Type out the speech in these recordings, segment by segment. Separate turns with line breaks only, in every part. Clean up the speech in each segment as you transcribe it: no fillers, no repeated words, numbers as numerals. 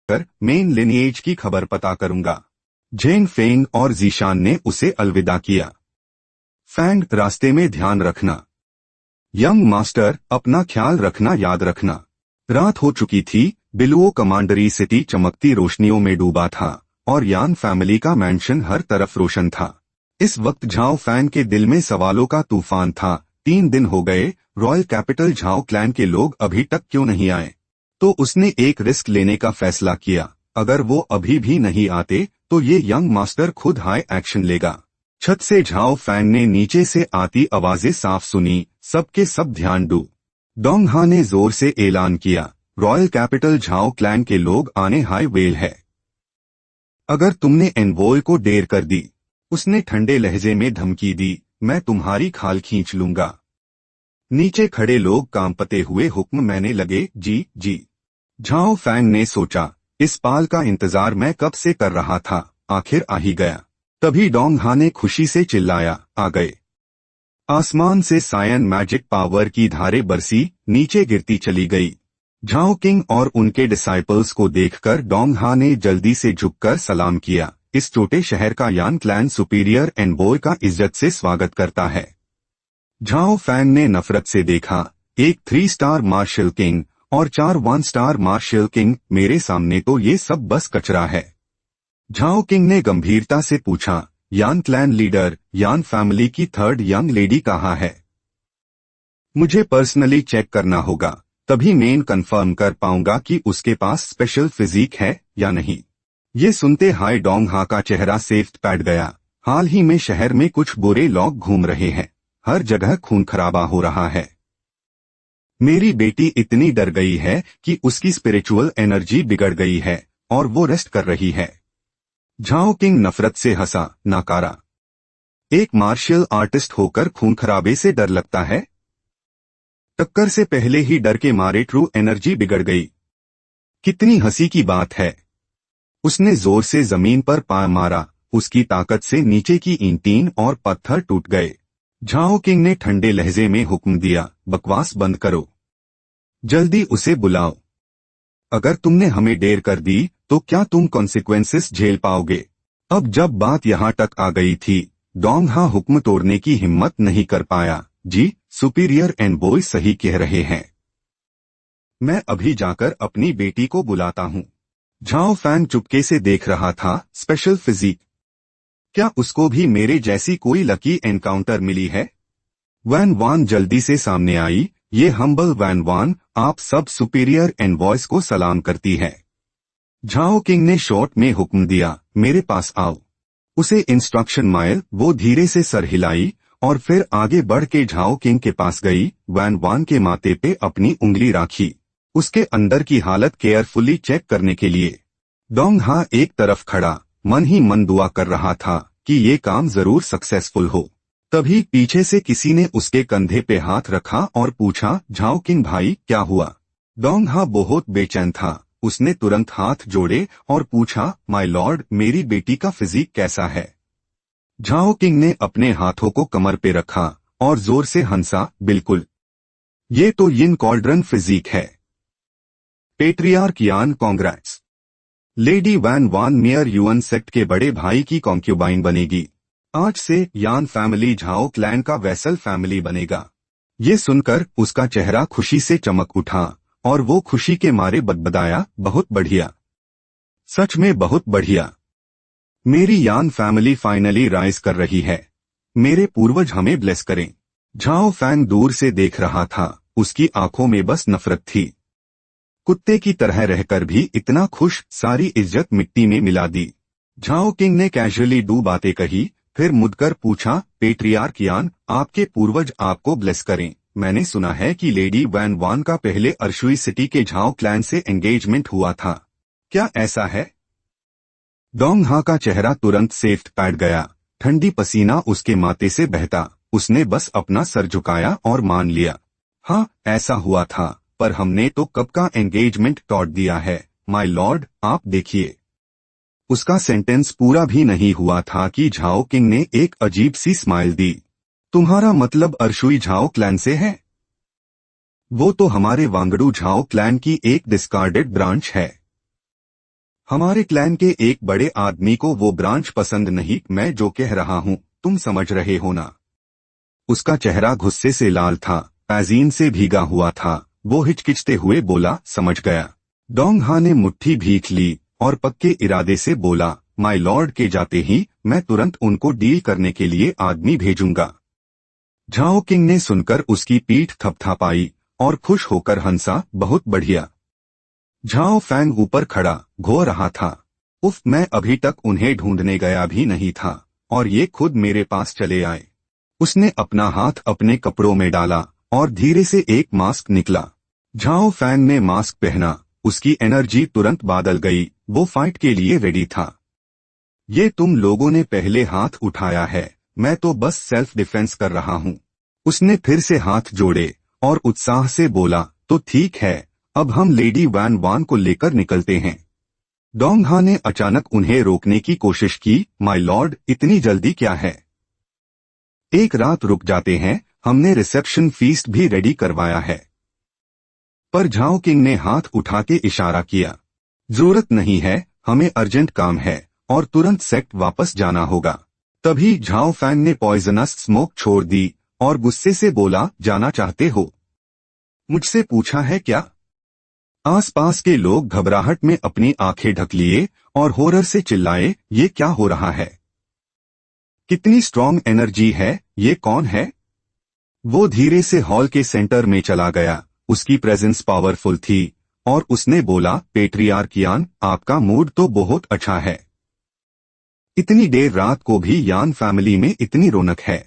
कर main lineage की खबर पता करूंगा। जेन फेंग और जीशान ने उसे अलविदा किया। फैंग, रास्ते में ध्यान रखना। यंग मास्टर, अपना ख्याल रखना याद रखना। रात हो चुकी थी। बिलुओ कमांडरी सिटी चमकती रोशनियों में डूबा था और यान फैमिली का मैंशन हर तरफ रोशन था। इस वक्त झाओ फैंग के दिल में सवालों का तूफान था। 3 दिन हो गए, रॉयल कैपिटल झाओ क्लैन के लोग अभी तक क्यों नहीं आए? तो उसने एक रिस्क लेने का फैसला किया। अगर वो अभी भी नहीं आते तो ये यंग मास्टर खुद हाई एक्शन लेगा। छत से झाओ फैंग ने नीचे से आती आवाजें साफ सुनी। सबके सब ध्यान दो। डोंगहा ने जोर से ऐलान किया, रॉयल कैपिटल झाओ क्लैन के लोग आने हाई वेल है। अगर तुमने एनवॉय को देर कर दी, उसने ठंडे लहजे में धमकी दी, मैं तुम्हारी खाल खींच लूंगा। नीचे खड़े लोग कांपते हुए हुक्म मैंने लगे, जी जी। झाओ फैंग ने सोचा, इस पाल का इंतजार मैं कब से कर रहा था, आखिर आ ही गया। तभी डोंगहा ने खुशी से चिल्लाया, आ गए। आसमान से सायन मैजिक पावर की धारें बरसी, नीचे गिरती चली गई। झाओ किंग और उनके डिसाइपल्स को देखकर डोंगहा ने जल्दी से झुककर सलाम किया। इस छोटे शहर का यान क्लैन सुपीरियर एनबोय का इज्जत से स्वागत करता है। झाओ फैंग ने नफरत से देखा, एक 3 स्टार मार्शल किंग और 4 1 स्टार मार्शल किंग, मेरे सामने तो ये सब बस कचरा है। झाओ किंग ने गंभीरता से पूछा, यान क्लैन लीडर, यान फैमिली की 3rd यंग लेडी कहाँ है? मुझे पर्सनली चेक करना होगा, तभी मैं कंफर्म कर पाऊंगा कि उसके पास स्पेशल फिजिक है या नहीं। ये सुनते हाई डोंगहा का चेहरा सेफ्ट पैट गया। हाल ही में शहर में कुछ बुरे लोग घूम रहे हैं, हर जगह खून खराबा हो रहा है। मेरी बेटी इतनी डर गई है कि उसकी स्पिरिचुअल एनर्जी बिगड़ गई है और वो रेस्ट कर रही है। झाओ किंग नफरत से हंसा, नाकारा। एक मार्शल आर्टिस्ट होकर खून खराबे से डर लगता है? टक्कर से पहले ही डर के मारे ट्रू एनर्जी बिगड़ गई। कितनी हंसी की बात है। उसने जोर से जमीन पर पाँव मारा, उसकी ताकत से नीचे की ईंटें और पत्थर टूट गए। झाओ किंग ने ठंडे लहजे में हुक्म दिया, बकवास बंद करो, जल्दी उसे बुलाओ। अगर तुमने हमें देर कर दी तो क्या तुम कॉन्सिक्वेंसेस झेल पाओगे? अब जब बात यहाँ तक आ गई थी, डोंगहा हुक्म तोड़ने की हिम्मत नहीं कर पाया। जी, सुपीरियर एनबॉय सही कह रहे हैं, मैं अभी जाकर अपनी बेटी को बुलाता हूँ। झाओ फैंग चुपके से देख रहा था। स्पेशल फिजिक, क्या उसको भी मेरे जैसी कोई लकी एनकाउंटर मिली है? वैन वान जल्दी से सामने आई, ये हम्बल वैन वान आप सब सुपीरियर एनवॉयस को सलाम करती है। झाओ किंग ने शॉर्ट में हुक्म दिया, मेरे पास आओ। उसे इंस्ट्रक्शन मायल, वो धीरे से सर हिलाई और फिर आगे बढ़ के झाओ किंग के पास गई। वैन वान के माथे पे अपनी उंगली राखी, उसके अंदर की हालत केयरफुली चेक करने के लिए। डोंगहा एक तरफ खड़ा मन ही मन दुआ कर रहा था कि ये काम जरूर सक्सेसफुल हो। तभी पीछे से किसी ने उसके कंधे पे हाथ रखा और पूछा, झाओ किंग भाई क्या हुआ? डोंगहा बहुत बेचैन था। उसने तुरंत हाथ जोड़े और पूछा, माय लॉर्ड, मेरी बेटी का फिजिक कैसा है? झाओ किंग ने अपने हाथों को कमर पे रखा और जोर से हंसा, बिल्कुल, ये तो यिन कॉल्ड्रन फिजिक है। पेट्रियार्क यान, कांग्रेट्स। लेडी वैन वान मेयर युअन सेक्ट के बड़े भाई की कॉन्क्यूबाइन बनेगी। आज से यान फैमिली झाओ क्लैन का वैसल फैमिली बनेगा। ये सुनकर उसका चेहरा खुशी से चमक उठा और वो खुशी के मारे बदबदाया, बहुत बढ़िया, सच में बहुत बढ़िया। मेरी यान फैमिली फाइनली राइज कर रही है। मेरे पूर्वज हमें ब्लेस करें। झाओ फैंग दूर से देख रहा था, उसकी आंखों में बस नफरत थी। कुत्ते की तरह रहकर भी इतना खुश, सारी इज्जत मिट्टी में मिला दी। झाओ किंग ने कैजुअली 2 बातें कही, फिर मुड़कर पूछा, पेट्रियार्क यान, आपके पूर्वज आपको ब्लेस करें। मैंने सुना है कि लेडी वैन वान का पहले अर्शुई सिटी के झाओ क्लैन से एंगेजमेंट हुआ था, क्या ऐसा है? डोंगहा का चेहरा तुरंत सेफ्ट पैट गया, ठंडी पसीना उसके माथे से बहता। उसने बस अपना सर झुकाया और मान लिया, हाँ ऐसा हुआ था, पर हमने तो कब का एंगेजमेंट तोड़ दिया है, माय लॉर्ड आप देखिए। उसका सेंटेंस पूरा भी नहीं हुआ था कि झाओ किंग ने एक अजीब सी स्माइल दी। तुम्हारा मतलब अर्शुई झाओ क्लैन से है? वो तो हमारे वांगडू झाओ क्लैन की एक डिस्कार्डेड ब्रांच है। हमारे क्लैन के एक बड़े आदमी को वो ब्रांच पसंद नहीं। मैं जो कह रहा हूँ तुम समझ रहे हो ना? उसका चेहरा गुस्से से लाल था, पैजीन से भीगा हुआ था। वो हिचकिचते हुए बोला, समझ गया। डोंग हा ने मुट्ठी भीख ली और पक्के इरादे से बोला, माय लॉर्ड के जाते ही मैं तुरंत उनको डील करने के लिए आदमी भेजूंगा। झाओ किंग ने सुनकर उसकी पीठ थपथपाई और खुश होकर हंसा, बहुत बढ़िया। झाओ फैंग ऊपर खड़ा घो रहा था। उफ, मैं अभी तक उन्हें ढूंढने गया भी नहीं था और ये खुद मेरे पास चले आए। उसने अपना हाथ अपने कपड़ों में डाला और धीरे से एक मास्क निकला। झाओ फैंग ने मास्क पहना, उसकी एनर्जी तुरंत बादल गई। वो फाइट के लिए रेडी था। ये तुम लोगों ने पहले हाथ उठाया है, मैं तो बस सेल्फ डिफेंस कर रहा हूँ। उसने फिर से हाथ जोड़े और उत्साह से बोला, तो ठीक है, अब हम लेडी वैन वान को लेकर निकलते हैं। डोंग हा ने अचानक उन्हें रोकने की कोशिश की, माय लॉर्ड, इतनी जल्दी क्या है? एक रात रुक जाते हैं, हमने रिसेप्शन फीस्ट भी रेडी करवाया है। पर झाओ किंग ने हाथ उठा के इशारा किया, जरूरत नहीं है, हमें अर्जेंट काम है और तुरंत सेक्ट वापस जाना होगा। तभी झाओ फैंग ने पॉइजनस स्मोक छोड़ दी और गुस्से से बोला, जाना चाहते हो? मुझसे पूछा है क्या? आसपास के लोग घबराहट में अपनी आंखें ढक लिए और हॉरर से चिल्लाए, ये क्या हो रहा है? कितनी स्ट्रॉन्ग एनर्जी है, ये कौन है? वो धीरे से हॉल के सेंटर में चला गया। उसकी प्रेजेंस पावरफुल थी और उसने बोला, पेट्रियार्क यान, आपका मूड तो बहुत अच्छा है। इतनी देर रात को भी यान फैमिली में इतनी रौनक है।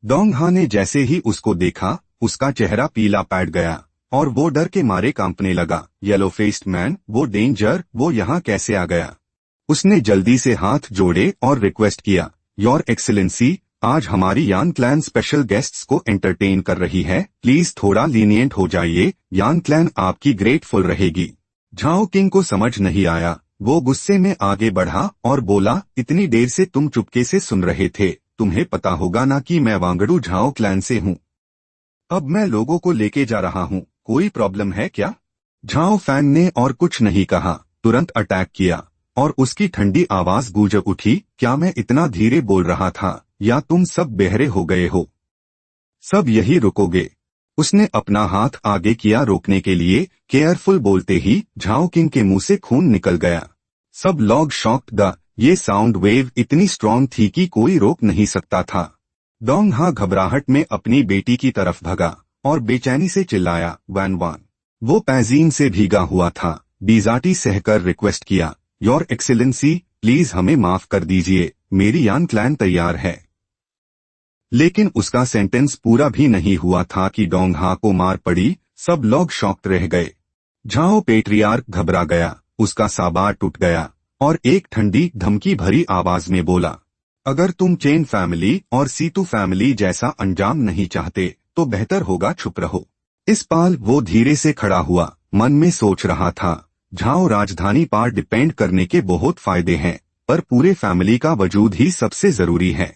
डोंग हा ने जैसे ही उसको देखा, उसका चेहरा पीला पड़ गया और वो डर के मारे कांपने लगा। येलो फेस्ड मैन, वो डेंजर, वो यहाँ कैसे आ गया? उसने जल्दी से हाथ जोड़े और रिक्वेस्ट किया, योर एक्सीलेंसी, आज हमारी यान क्लैन स्पेशल गेस्ट्स को एंटरटेन कर रही है, प्लीज थोड़ा लीनियंट हो जाइए, यान क्लैन आपकी ग्रेटफुल रहेगी। झाओ किंग को समझ नहीं आया। वो गुस्से में आगे बढ़ा और बोला, इतनी देर से तुम चुपके से सुन रहे थे, तुम्हें पता होगा ना कि मैं वांगडू झाओ क्लैन से हूँ। अब मैं लोगों को लेके जा रहा हूँ, कोई प्रॉब्लम है क्या? झाओ फैंग ने और कुछ नहीं कहा, तुरंत अटैक किया और उसकी ठंडी आवाज गूंज उठी, क्या मैं इतना धीरे बोल रहा था या तुम सब बहरे हो गए हो? सब यही रुकोगे? उसने अपना हाथ आगे किया रोकने के लिए, केयरफुल बोलते ही झाओ किंग के मुंह से खून निकल गया। सब लोग शॉक्ड द, ये साउंड वेव इतनी स्ट्रॉन्ग थी कि कोई रोक नहीं सकता था। डोंग हा घबराहट में अपनी बेटी की तरफ भगा और बेचैनी से चिल्लाया, वैन वान। वो पैजीन से भीगा हुआ था। बीजाटी सहकर रिक्वेस्ट किया, योर एक्सीलेंसी, प्लीज हमें माफ कर दीजिए, मेरी यान क्लैन तैयार है। लेकिन उसका सेंटेंस पूरा भी नहीं हुआ था कि डोंग हा को मार पड़ी। सब लोग शॉक्ड रह गए। झाओ पेट्रियार्क घबरा गया, उसका साबार टूट गया और एक ठंडी धमकी भरी आवाज में बोला, अगर तुम चेन फैमिली और सीतू फैमिली जैसा अंजाम नहीं चाहते तो बेहतर होगा चुप रहो। इस पाल वो धीरे से खड़ा हुआ, मन में सोच रहा था, झाओ राजधानी पर डिपेंड करने के बहुत फायदे हैं, पर पूरे फैमिली का वजूद ही सबसे जरूरी है।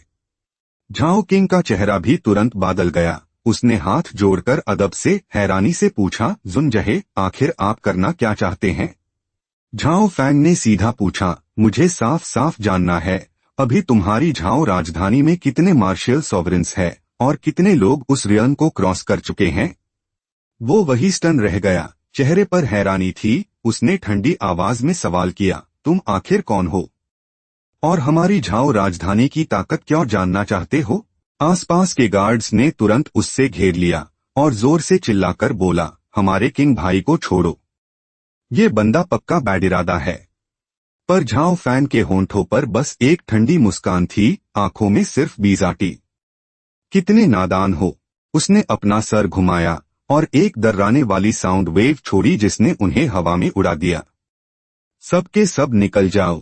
झाओ किंग का चेहरा भी तुरंत बादल गया। उसने हाथ जोड़कर अदब से हैरानी से पूछा, जुनजहे, आखिर आप करना क्या चाहते हैं? झाओ फैंग ने सीधा पूछा, मुझे साफ साफ जानना है, अभी तुम्हारी झाओ राजधानी में कितने मार्शियल सॉवरेंस है और कितने लोग उस रियन को क्रॉस कर चुके हैं? वो वही स्टन रह गया, चेहरे पर हैरानी थी। उसने ठंडी आवाज में सवाल किया, तुम आखिर कौन हो और हमारी झाओ राजधानी की ताकत क्यों जानना चाहते हो? आसपास के गार्ड्स ने तुरंत उससे घेर लिया और जोर से चिल्लाकर बोला, हमारे किंग भाई को छोड़ो, ये बंदा पक्का बैड इरादा है। पर झाओ फैन के होंठों पर बस एक ठंडी मुस्कान थी, आंखों में सिर्फ बीजाटी। कितने नादान हो। उसने अपना सर घुमाया और एक दर्राने वाली साउंड वेव छोड़ी जिसने उन्हें हवा में उड़ा दिया। सबके सब निकल जाओ।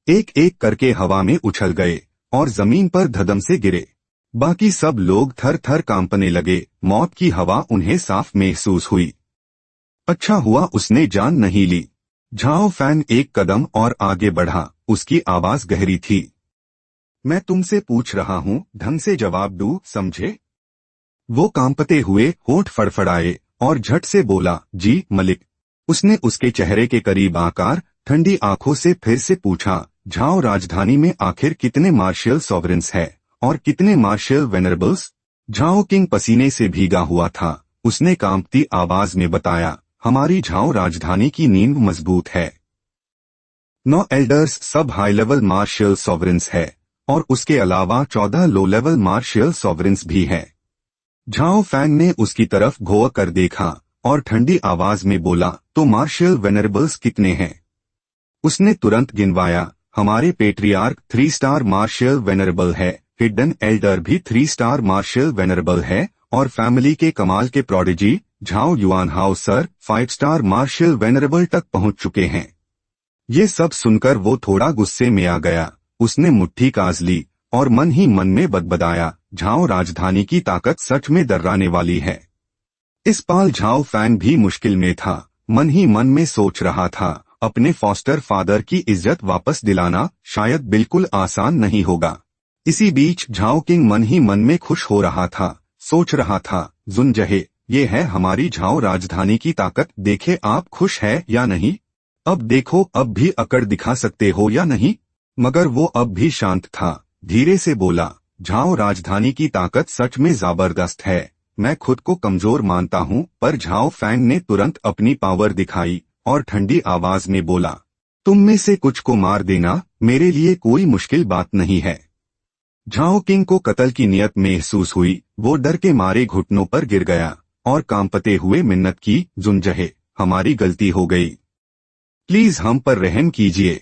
एक एक करके हवा में उछल गए और जमीन पर धदम से गिरे। बाकी सब लोग थर थर कांपने लगे। मौत की हवा उन्हें साफ महसूस हुई। अच्छा हुआ उसने जान नहीं ली। झाओ फैन एक कदम और आगे बढ़ा, उसकी आवाज गहरी थी। मैं तुमसे पूछ रहा हूँ, ढंग से जवाब दो, समझे? वो कांपते हुए होंठ फड़फड़ाए और झट से बोला, जी मलिक। उसने उसके चेहरे के करीब आकर ठंडी आंखों से फिर से पूछा, झाओ राजधानी में आखिर कितने मार्शियल सॉवरेंस है और कितने मार्शियल वेनरेबल्स? झाओ किंग पसीने से भीगा हुआ था। उसने कांपती आवाज में बताया, हमारी झाओ राजधानी की नींव मजबूत है। 9 एल्डर्स सब हाई लेवल मार्शियल सॉवरेंस है और उसके अलावा 14 लो लेवल मार्शियल सॉवरेंस भी है। झाओ फैंग ने उसकी तरफ घोर कर देखा और ठंडी आवाज में बोला, तो मार्शियल वेनरेबल्स कितने हैं? उसने तुरंत गिनवाया, हमारे पेट्रियार्क 3 स्टार मार्शियल वेनरेबल है, हिडन एल्डर भी 3 स्टार मार्शियल वेनरेबल है और फैमिली के कमाल के prodigy Zhao yuan how sir 5 star martial venerable तक पहुंच चुके हैं। ये सब सुनकर वो थोड़ा गुस्से में आ गया। उसने मुट्ठी काज ली और मन ही मन में बदबदाया, झाओ राजधानी की ताकत सच में डराने वाली है। इस पाल झाओ फैंग भी मुश्किल में था। मन ही मन में सोच रहा था, अपने फॉस्टर फादर की इज्जत वापस दिलाना शायद बिल्कुल आसान नहीं होगा। इसी बीच झाओ किंग मन ही मन में खुश हो रहा था। सोच रहा था, जुनजहे, ये है हमारी झाओ राजधानी की ताकत, देखे आप खुश है या नहीं? अब देखो, अब भी अकड़ दिखा सकते हो या नहीं? मगर वो अब भी शांत था। धीरे से बोला, झाओ राजधानी की ताकत सच में जबरदस्त है। मैं खुद को कमजोर मानता हूँ, पर झाओ फैंग ने तुरंत अपनी पावर दिखाई और ठंडी आवाज में बोला, तुम में से कुछ को मार देना मेरे लिए कोई मुश्किल बात नहीं है। झाओ किंग को कत्ल की नियत महसूस हुई। वो डर के मारे घुटनों पर गिर गया और कांपते हुए मिन्नत की, जुनजहे, हमारी गलती हो गई, प्लीज हम पर रहम कीजिए।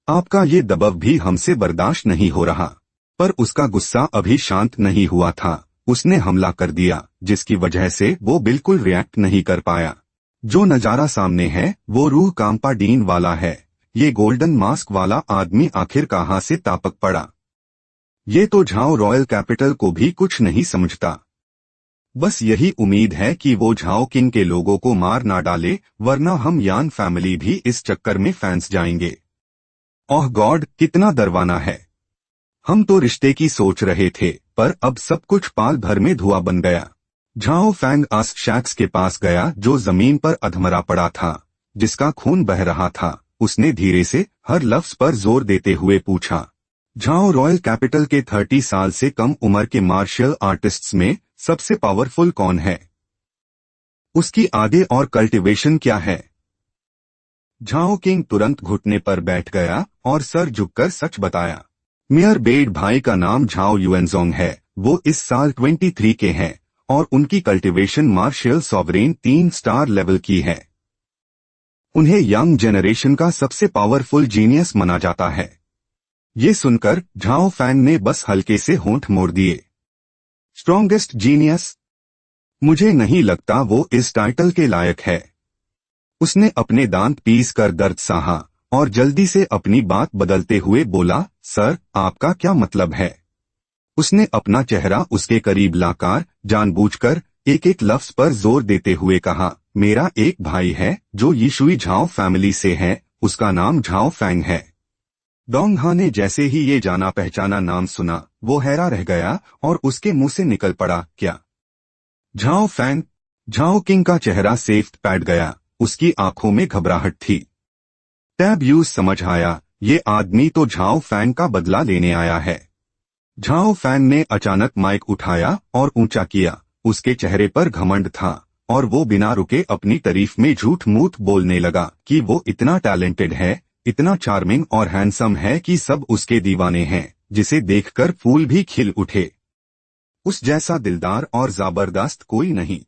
आपका ये दबाव भी हमसे बर्दाश्त नहीं हो रहा। पर उसका गुस्सा अभी शांत नहीं हुआ था। उसने हमला कर दिया, जिसकी वजह से वो बिल्कुल रिएक्ट नहीं कर पाया। जो नजारा सामने है वो रूह कांपाडीन वाला है। ये गोल्डन मास्क वाला आदमी आखिर कहां से तापक पड़ा? ये तो झाओ रॉयल कैपिटल को भी कुछ नहीं समझता। बस यही उम्मीद है कि वो झाओ किंग के लोगों को मार ना डाले, वरना हम यान फैमिली भी इस चक्कर में फंस जाएंगे। ओह गॉड, कितना डरवाना है। हम तो रिश्ते की सोच रहे थे, पर अब सब कुछ पाल भर में धुआं बन गया। झाओ फैंग आस शैक्स के पास गया, जो जमीन पर अधमरा पड़ा था, जिसका खून बह रहा था। उसने धीरे से हर लफ्ज पर जोर देते हुए पूछा, झाओ रॉयल कैपिटल के 30 साल से कम उम्र के मार्शल आर्टिस्ट्स में सबसे पावरफुल कौन है? उसकी आगे और कल्टीवेशन क्या है? झाओ किंग तुरंत घुटने पर बैठ गया और सर झुककर सच बताया, मेयर बेड भाई का नाम झाओ युएनजोंग है। वो इस साल 23 के हैं और उनकी cultivation martial sovereign 3 star level की है। उन्हें यंग जनरेशन का सबसे पावरफुल जीनियस माना जाता है। ये सुनकर झाओ फैंग ने बस हल्के से होंठ मोड़ दिए। Strongest genius? मुझे नहीं लगता वो इस टाइटल के लायक है। उसने अपने दांत पीस कर दर्द सहा और जल्दी से अपनी बात बदलते हुए बोला, सर, आपका क्या मतलब है? उसने अपना चेहरा उसके करीब लाकर जानबूझकर एक एक लफ्ज पर जोर देते हुए कहा, मेरा एक भाई है जो यीशुई झाओ फैमिली से है, उसका नाम झाओ फैंग है। डोंगहा ने जैसे ही ये जाना पहचाना नाम सुना, वो हैरा रह गया और उसके मुंह से निकल पड़ा, क्या? Zhao Fang? झाओ किंग का चेहरा सेफ पैट गया। उसकी आंखों में घबराहट थी। टैब यूज समझ आया, ये आदमी तो झाओ फैंग का बदला लेने आया है। झाओ फैंग ने अचानक माइक उठाया और ऊंचा किया। उसके चेहरे पर घमंड था और वो बिना रुके अपनी तारीफ में झूठ मूठ बोलने लगा कि वो इतना टैलेंटेड है, इतना चार्मिंग और हैंडसम है कि सब उसके दीवाने हैं, जिसे देखकर फूल भी खिल उठे। उस जैसा दिलदार और जबरदस्त कोई नहीं।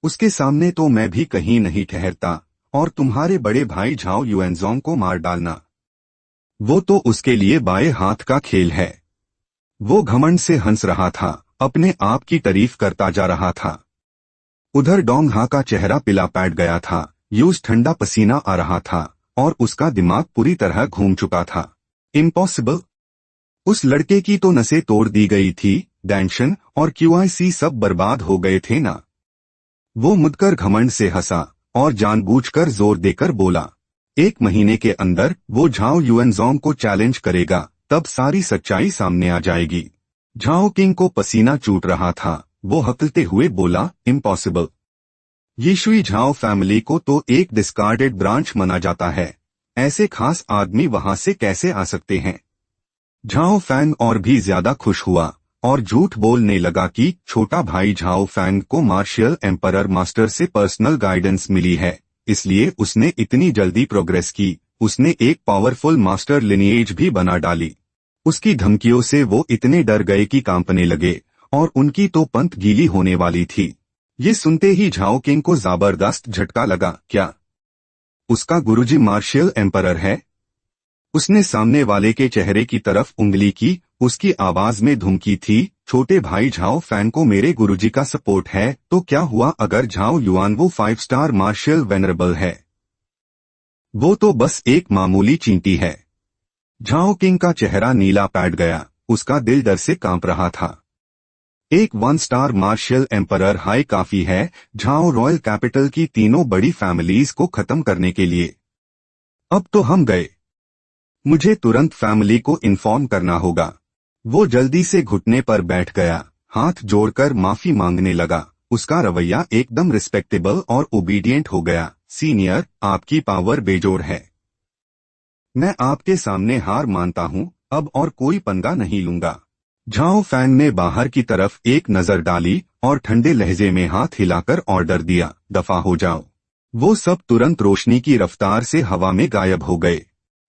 उसके सामने तो मैं भी कहीं नहीं ठहरता, और तुम्हारे बड़े भाई झाओ युएनजोंग को मार डालना, वो तो उसके लिए बाएं हाथ का खेल है। वो घमंड से हंस रहा था, अपने आप की तारीफ करता जा रहा था। उधर डोंगहा का चेहरा पिला पैट गया था, यूज ठंडा पसीना आ रहा था और उसका दिमाग पूरी तरह घूम चुका था। इम्पॉसिबल! उस लड़के की तो नसें तोड़ दी गई थी, डेंशन और क्यूआईसी सब बर्बाद हो गए थे ना। वो मुड़कर घमंड से हंसा और जानबूझकर जोर देकर बोला, 1 महीने के अंदर वो झाओ युएनजोंग को चैलेंज करेगा, तब सारी सच्चाई सामने आ जाएगी। झाओ किंग को पसीना छूट रहा था। वो हकलते हुए बोला, इम्पॉसिबल। यीशुई झाओ फैमिली को तो एक डिस्कार्डेड ब्रांच माना जाता है। ऐसे खास आदमी वहां से कैसे आ सकते हैं। झाओ फैंग और भी ज्यादा खुश हुआ और झूठ बोलने लगा कि छोटा भाई झाओ फैंग को मार्शियल एम्परर मास्टर से पर्सनल गाइडेंस मिली है, इसलिए उसने इतनी जल्दी प्रोग्रेस की। उसने एक पावरफुल मास्टर लिनिएज भी बना डाली। उसकी धमकियों से वो इतने डर गए कि कांपने लगे और उनकी तो पंत गीली होने वाली थी। ये सुनते ही झाओ किंग को जबरदस्त झटका लगा। क्या उसका गुरुजी मार्शियल एम्परर है? उसने सामने वाले के चेहरे की तरफ उंगली की। उसकी आवाज में धमकी थी, छोटे भाई झाओ फैंग को मेरे गुरुजी का सपोर्ट है तो क्या हुआ अगर झाओ युआन वो 5 स्टार मार्शियल वेनरेबल है? वो तो बस एक मामूली चींटी है। झाओ किंग का चेहरा नीला पैट गया, उसका दिल डर से कांप रहा था। एक 1 स्टार मार्शियल एम्परर हाई काफी है झाओ रॉयल कैपिटल की तीनों बड़ी फैमिलीज को खत्म करने के लिए। अब तो हम गए। मुझे तुरंत फैमिली को इन्फॉर्म करना होगा। वो जल्दी से घुटने पर बैठ गया, हाथ जोड़कर माफी मांगने लगा। उसका रवैया एकदम रिस्पेक्टेबल और ओबीडियंट हो गया। सीनियर, आपकी पावर बेजोड़ है। मैं आपके सामने हार मानता हूँ, अब और कोई पंगा नहीं लूंगा। झाओ फैंग ने बाहर की तरफ एक नजर डाली और ठंडे लहजे में हाथ हिलाकर ऑर्डर दिया, दफा हो जाओ। वो सब तुरंत रोशनी की रफ्तार से हवा में गायब हो गए।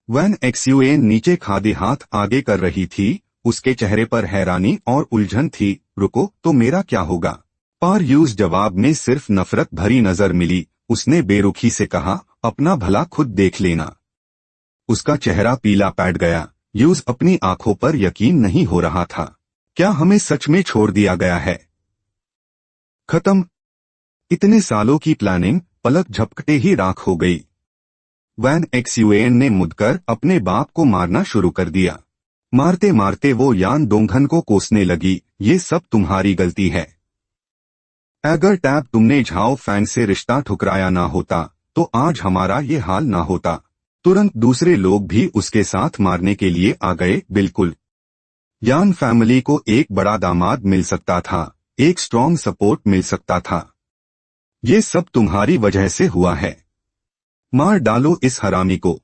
वैन एक्सयूएन नीचे खादी हाथ आगे कर रही थी। उसके चेहरे पर हैरानी और उलझन थी। रुको, तो मेरा क्या होगा? पर यूज जवाब में सिर्फ नफरत भरी नजर मिली। उसने बेरुखी से कहा, अपना भला खुद देख लेना। उसका चेहरा पीला पैट गया। यूज अपनी आंखों पर यकीन नहीं हो रहा था। क्या हमें सच में छोड़ दिया गया है? खत्म। इतने सालों की प्लानिंग पलक झपकते ही राख हो गई। वैन एक्सयूएन ने मुड़कर अपने बाप को मारना शुरू कर दिया। मारते मारते वो यान दोंगन को कोसने लगी, ये सब तुम्हारी गलती है। अगर टैब तुमने झाओ फैंग से रिश्ता ठुकराया ना होता तो आज हमारा ये हाल ना होता। तुरंत दूसरे लोग भी उसके साथ मारने के लिए आ गए। बिल्कुल, यान फैमिली को एक बड़ा दामाद मिल सकता था, एक स्ट्रॉन्ग सपोर्ट मिल सकता था। ये सब तुम्हारी वजह से हुआ है। मार डालो इस हरामी को।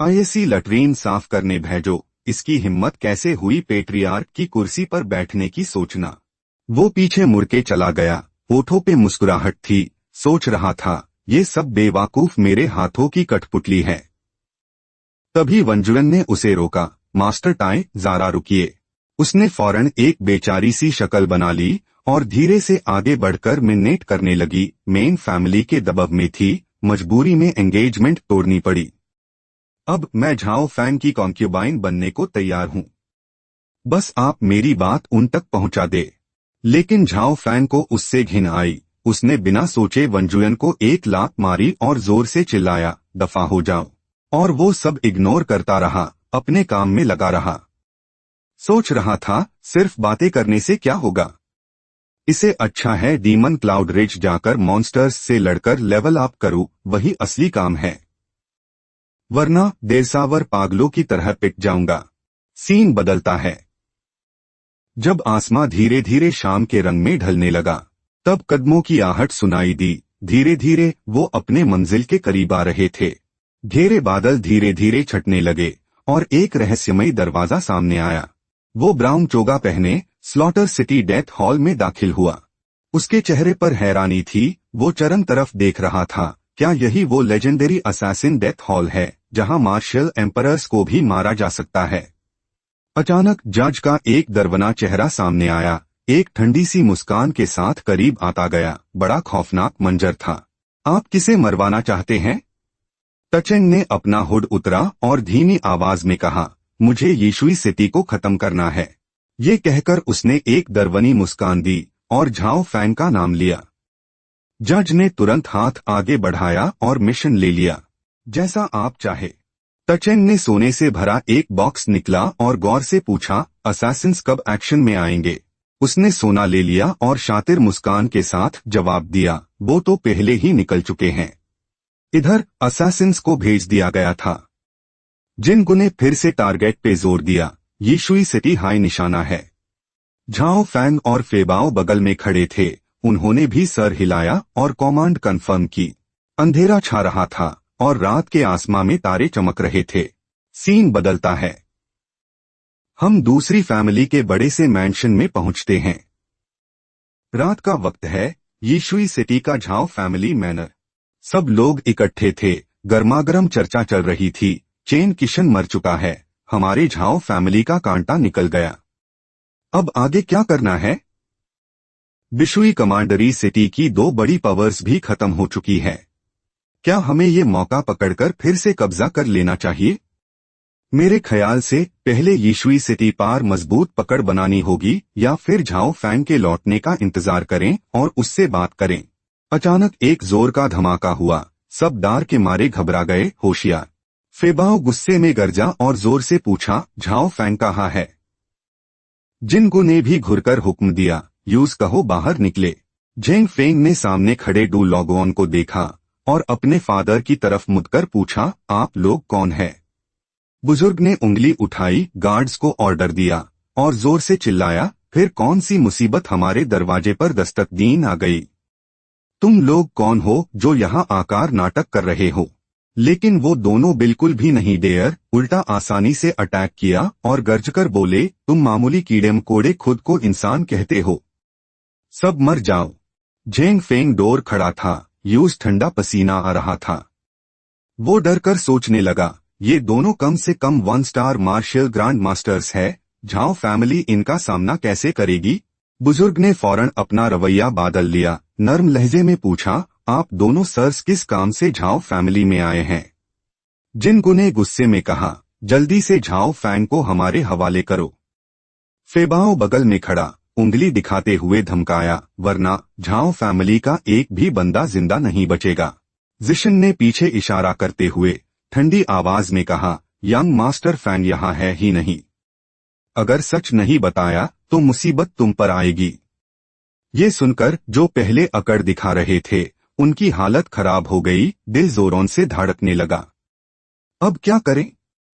आईएसी लैट्रीन साफ करने भेजो। इसकी हिम्मत कैसे हुई पेट्रियार्क की कुर्सी पर बैठने की सोचना। वो पीछे मुड़ के चला गया। होठों पे मुस्कुराहट थी। सोच रहा था, ये सब बेवकूफ मेरे हाथों की कठपुतली है। तभी वंजुरन ने उसे रोका। मास्टर टाई, ज़रा रुकिए। उसने फौरन एक बेचारी सी शक्ल बना ली और धीरे से आगे बढ़कर मिन्नेट करने लगी। मेन फैमिली के दबाव में थी, मजबूरी में एंगेजमेंट तोड़नी पड़ी। अब मैं झाओ फैंग की कॉन्क्यूबाइन बनने को तैयार हूँ। बस आप मेरी बात उन तक पहुंचा दे। लेकिन झाओ फैंग को उससे घिन आई। उसने बिना सोचे वंजुयन को एक लात मारी और जोर से चिल्लाया, दफा हो जाओ। और वो सब इग्नोर करता रहा, अपने काम में लगा रहा। सोच रहा था, सिर्फ बातें करने से क्या होगा। इसे अच्छा है डीमन क्लाउड रिज जाकर मॉन्स्टर्स से लड़कर लेवल अप करूं, वही असली काम है। वरना देरसावर पागलों की तरह पिट जाऊंगा। सीन बदलता है। जब आसमां धीरे धीरे शाम के रंग में ढलने लगा, तब कदमों की आहट सुनाई दी। धीरे धीरे वो अपने मंजिल के करीब आ रहे थे। घेरे बादल धीरे धीरे छटने लगे और एक रहस्यमयी दरवाजा सामने आया। वो ब्राउन चोगा पहने स्लॉटर सिटी डेथ हॉल में दाखिल हुआ। उसके चेहरे पर हैरानी थी। वो चरम तरफ देख रहा था। क्या यही वो लेजेंडरी असैसिन डेथ हॉल है जहां मार्शियल एम्परर्स को भी मारा जा सकता है? अचानक जज का एक दरवना चेहरा सामने आया। एक ठंडी सी मुस्कान के साथ करीब आता गया। बड़ा खौफनाक मंजर था। आप किसे मरवाना चाहते हैं? टचेंग ने अपना हुड उतरा और धीमी आवाज में कहा, मुझे यीशुई सिटी को खत्म करना है। ये कहकर उसने एक दरवनी मुस्कान दी और झाओ फैंग का नाम लिया। जज ने तुरंत हाथ आगे बढ़ाया और मिशन ले लिया। जैसा आप चाहे। टचेंग ने सोने से भरा एक बॉक्स निकला और गौर से पूछा, असैसिन्स कब एक्शन में आएंगे? उसने सोना ले लिया और शातिर मुस्कान के साथ जवाब दिया, वो तो पहले ही निकल चुके हैं। इधर असैसिन्स को भेज दिया गया था। जिनको ने फिर से टारगेट पे जोर दिया। यीशुई सिटी हाई निशाना है। झाओ फैंग और फेबाओ बगल में खड़े थे। उन्होंने भी सर हिलाया और कमांड कंफर्म की। अंधेरा छा रहा था और रात के आसमां में तारे चमक रहे थे। सीन बदलता है। हम दूसरी फैमिली के बड़े से मैंशन में पहुंचते हैं। रात का वक्त है। यीशुई सिटी का झाओ फैमिली मैनर। सब लोग इकट्ठे थे। गर्मागर्म चर्चा चल रही थी। चेन किशन मर चुका है। हमारे झाओ फैमिली का कांटा निकल गया। अब आगे क्या करना है? बिशुई कमांडरी सिटी की 2 बड़ी पावर्स भी खत्म हो चुकी है। क्या हमें ये मौका पकड़कर फिर से कब्जा कर लेना चाहिए? मेरे ख्याल से पहले यीशुई सिटी पार मजबूत पकड़ बनानी होगी या फिर झाओ फैंग के लौटने का इंतजार करें और उससे बात करें। अचानक एक जोर का धमाका हुआ। सब डर के मारे घबरा गए। होशियार फेबाओ गुस्से में गरजा और जोर से पूछा, झाओ फैंग कहाँ है? जिनको ने भी घुरकर हुक्म दिया, यूज कहो बाहर निकले। जेंग फेंग ने सामने खड़े डू लॉगोन को देखा और अपने फादर की तरफ मुड़कर पूछा, आप लोग कौन है? बुजुर्ग ने उंगली उठाई, गार्ड्स को ऑर्डर दिया और जोर से चिल्लाया, फिर कौन सी मुसीबत हमारे दरवाजे पर दस्तक दीन आ गई? तुम लोग कौन हो जो यहाँ आकार नाटक कर रहे हो? लेकिन वो दोनों बिल्कुल भी नहीं डेयर, उल्टा आसानी से अटैक किया और गरजकर बोले, तुम मामूली कीड़े मकोड़े खुद को इंसान कहते हो? सब मर जाओ। जेंग फेंग डोर खड़ा था। यूज ठंडा पसीना आ रहा था। वो डरकर सोचने लगा, ये दोनों कम से कम 1 स्टार मार्शल ग्रैंड मास्टर्स है। झाओ फैमिली इनका सामना कैसे करेगी? बुजुर्ग ने फौरन अपना रवैया बदल लिया। नर्म लहजे में पूछा, आप दोनों सर्स किस काम से झाओ फैमिली में आए हैं? जिनको ने गुस्से में कहा, जल्दी से झाओ फैंग को हमारे हवाले करो। फेबाओ बगल में खड़ा उंगली दिखाते हुए धमकाया, वरना झाओ फैमिली का एक भी बंदा जिंदा नहीं बचेगा। जिशन ने पीछे इशारा करते हुए ठंडी आवाज में कहा, यंग मास्टर फैंग यहाँ है ही नहीं। अगर सच नहीं बताया तो मुसीबत तुम पर आएगी। ये सुनकर जो पहले अकड़ दिखा रहे थे उनकी हालत खराब हो गई। दिल जोरों से धड़कने लगा। अब क्या करें?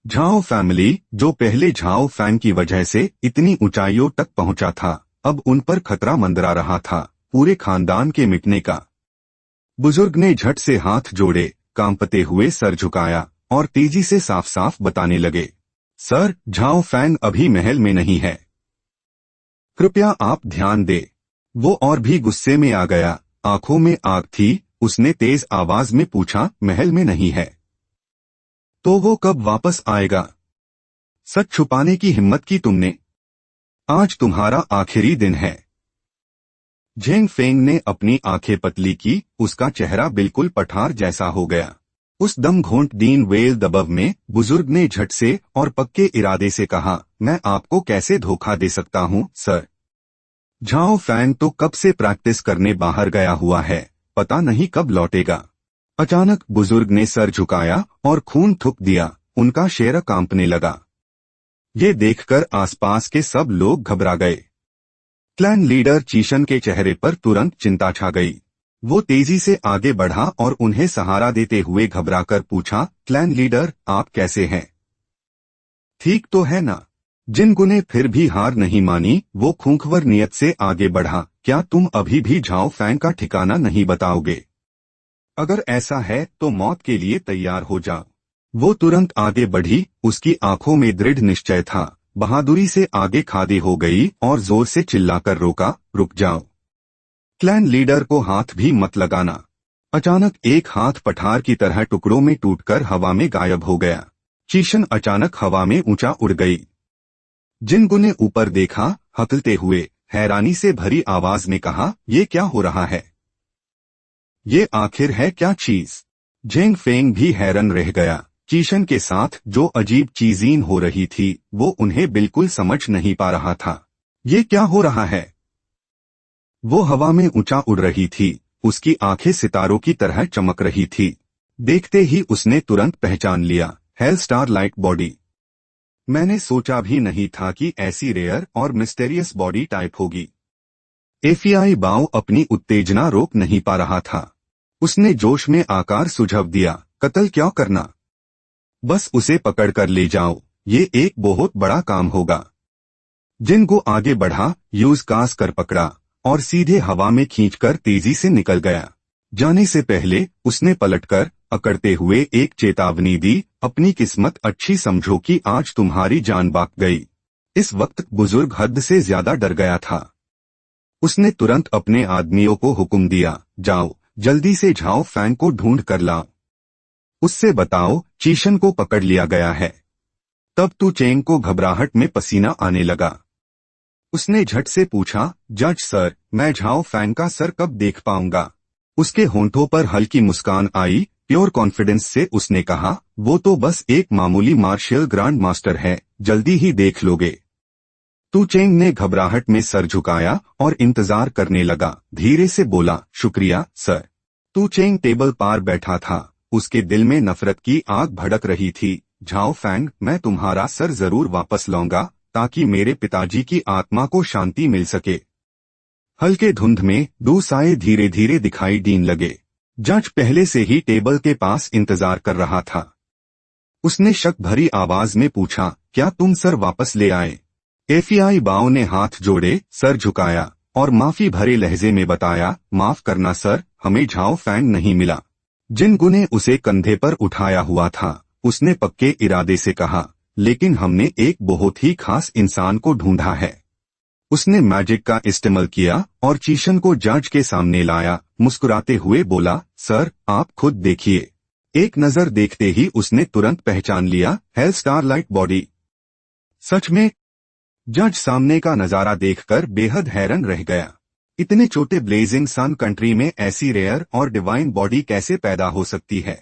झाओ फैमिली जो पहले झाओ फैंग की वजह से इतनी ऊंचाइयों तक पहुंचा था, अब उन पर खतरा मंडरा रहा था, पूरे खानदान के मिटने का। बुजुर्ग ने झट से हाथ जोड़े, कांपते हुए सर झुकाया और तेजी से साफ साफ बताने लगे, सर, झाओ फैंग अभी महल में नहीं है। कृपया आप ध्यान दे। वो और भी गुस्से में आ गया। आंखों में आग थी। उसने तेज आवाज में पूछा, महल में नहीं है तो वो कब वापस आएगा? सच छुपाने की हिम्मत की तुमने। आज तुम्हारा आखिरी दिन है। जेंग फेंग ने अपनी आंखें पतली की। उसका चेहरा बिल्कुल पठार जैसा हो गया। उस दम घोंट दीन वेल दबव में बुजुर्ग ने झट से और पक्के इरादे से कहा, मैं आपको कैसे धोखा दे सकता हूं, सर? झाओ फैंग तो कब से प्रैक्टिस करने बाहर गया हुआ है, पता नहीं कब लौटेगा। अचानक बुजुर्ग ने सर झुकाया और खून थूक दिया। उनका चेहरा कांपने लगा। ये देखकर आसपास के सब लोग घबरा गए। क्लैन लीडर चीशन के चेहरे पर तुरंत चिंता छा गई। वो तेजी से आगे बढ़ा और उन्हें सहारा देते हुए घबराकर पूछा, क्लैन लीडर, आप कैसे हैं? ठीक तो है ना? जिनको ने फिर भी हार नहीं मानी, वो खूंखवर नियत से आगे बढ़ा, क्या तुम अभी भी झाओ फैंग का ठिकाना नहीं बताओगे? अगर ऐसा है तो मौत के लिए तैयार हो जाओ। वो तुरंत आगे बढ़ी। उसकी आंखों में दृढ़ निश्चय था। बहादुरी से आगे खड़ी हो गई और जोर से चिल्लाकर रोका, रुक जाओ। क्लैन लीडर को हाथ भी मत लगाना। अचानक एक हाथ पठार की तरह टुकड़ों में टूटकर हवा में गायब हो गया। चीशन अचानक हवा में ऊंचा उड़ गई। जिनको ने ऊपर देखा, हकलते हुए हैरानी से भरी आवाज में कहा, ये क्या हो रहा है? ये आखिर है क्या चीज? जेंग फेंग भी हैरान रह गया। चीशन के साथ जो अजीब चीजें हो रही थी वो उन्हें बिल्कुल समझ नहीं पा रहा था। ये क्या हो रहा है? वो हवा में ऊंचा उड़ रही थी। उसकी आंखें सितारों की तरह चमक रही थी। देखते ही उसने तुरंत पहचान लिया, हेल स्टार लाइक बॉडी। मैंने सोचा भी नहीं था कि ऐसी रेयर और मिस्टेरियस बॉडी टाइप होगी। एफीआई बाओ अपनी उत्तेजना रोक नहीं पा रहा था। उसने जोश में आकर सुझाव दिया, कत्ल क्यों करना? बस उसे पकड़कर ले जाओ, ये एक बहुत बड़ा काम होगा। जिनको आगे बढ़ा, यूज कास कर पकड़ा और सीधे हवा में खींचकर तेजी से निकल गया। जाने से पहले उसने पलटकर अकड़ते हुए एक चेतावनी दी, अपनी किस्मत अच्छी समझो कि आज तुम्हारी जान बाक गई। इस वक्त बुजुर्ग हद से ज्यादा डर गया था। उसने तुरंत अपने आदमियों को हुक्म दिया, जाओ जल्दी से झाओ फैंग को ढूंढ कर लाओ, उससे बताओ चीशन को पकड़ लिया गया है। तब तू चेंग को घबराहट में पसीना आने लगा। उसने झट से पूछा, जज सर, मैं झाओ फैंग का सर कब देख पाऊंगा? उसके होंठों पर हल्की मुस्कान आई। प्योर कॉन्फिडेंस से उसने कहा, वो तो बस एक मामूली मार्शियल ग्रांड मास्टर है, जल्दी ही देख लोगे। तू चेंग ने घबराहट में सर झुकाया और इंतजार करने लगा। धीरे से बोला, शुक्रिया सर। तू चेंग टेबल पार बैठा था। उसके दिल में नफरत की आग भड़क रही थी। झाओ फैंग, मैं तुम्हारा सर जरूर वापस लाऊंगा ताकि मेरे पिताजी की आत्मा को शांति मिल सके। हल्के धुंध में दो साए धीरे धीरे दिखाई देने लगे। जज पहले से ही टेबल के पास इंतजार कर रहा था। उसने शक भरी आवाज में पूछा, क्या तुम सर वापस ले आए? एफआई बाओ ने हाथ जोड़े, सर झुकाया और माफी भरे लहजे में बताया, माफ करना सर, हमें झाओ फैंग नहीं मिला। जिनगु ने उसे कंधे पर उठाया हुआ था। उसने पक्के इरादे से कहा, लेकिन हमने एक बहुत ही खास इंसान को ढूंढा है। उसने मैजिक का इस्तेमाल किया और चीशन को जज के सामने लाया। मुस्कुराते हुए बोला, सर आप खुद देखिए। एक नजर देखते ही उसने तुरंत पहचान लिया, है स्टारलाइट बॉडी। सच में? जज सामने का नजारा देखकर बेहद हैरान रह गया। इतने छोटे ब्लेजिंग सन कंट्री में ऐसी रेयर और डिवाइन बॉडी कैसे पैदा हो सकती है?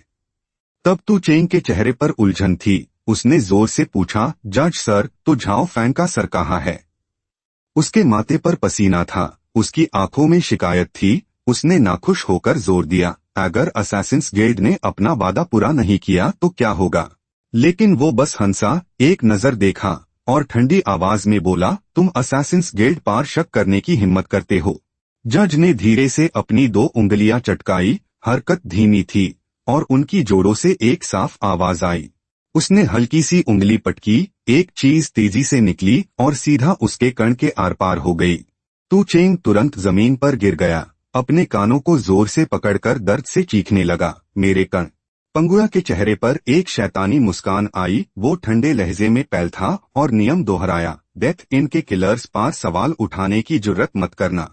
तब तू चेंग के चेहरे पर उलझन थी। उसने जोर से पूछा, जज सर, तो झाओ फैंग का सर कहाँ है? उसके माथे पर पसीना था, उसकी आंखों में शिकायत थी। उसने नाखुश होकर जोर दिया, अगर असैसिन्स गिल्ड ने अपना वादा पूरा नहीं किया तो क्या होगा? लेकिन वो बस हंसा, एक नजर देखा और ठंडी आवाज में बोला, तुम असैसिन्स गिल्ड पर शक करने की हिम्मत करते हो? जज ने धीरे से अपनी दो उंगलियां चटकाई। हरकत धीमी थी और उनकी जोड़ों से एक साफ आवाज आई। उसने हल्की सी उंगली पटकी, एक चीज तेजी से निकली और सीधा उसके कण के आर पार हो गई। तू चेंग तुरंत जमीन पर गिर गया, अपने कानों को जोर से पकड़कर दर्द से चीखने लगा, मेरे कण। पंगुआ के चेहरे पर एक शैतानी मुस्कान आई। वो ठंडे लहजे में पैल था और नियम दोहराया, डेथ इनके किलर्स पर सवाल उठाने की जुर्रत मत करना।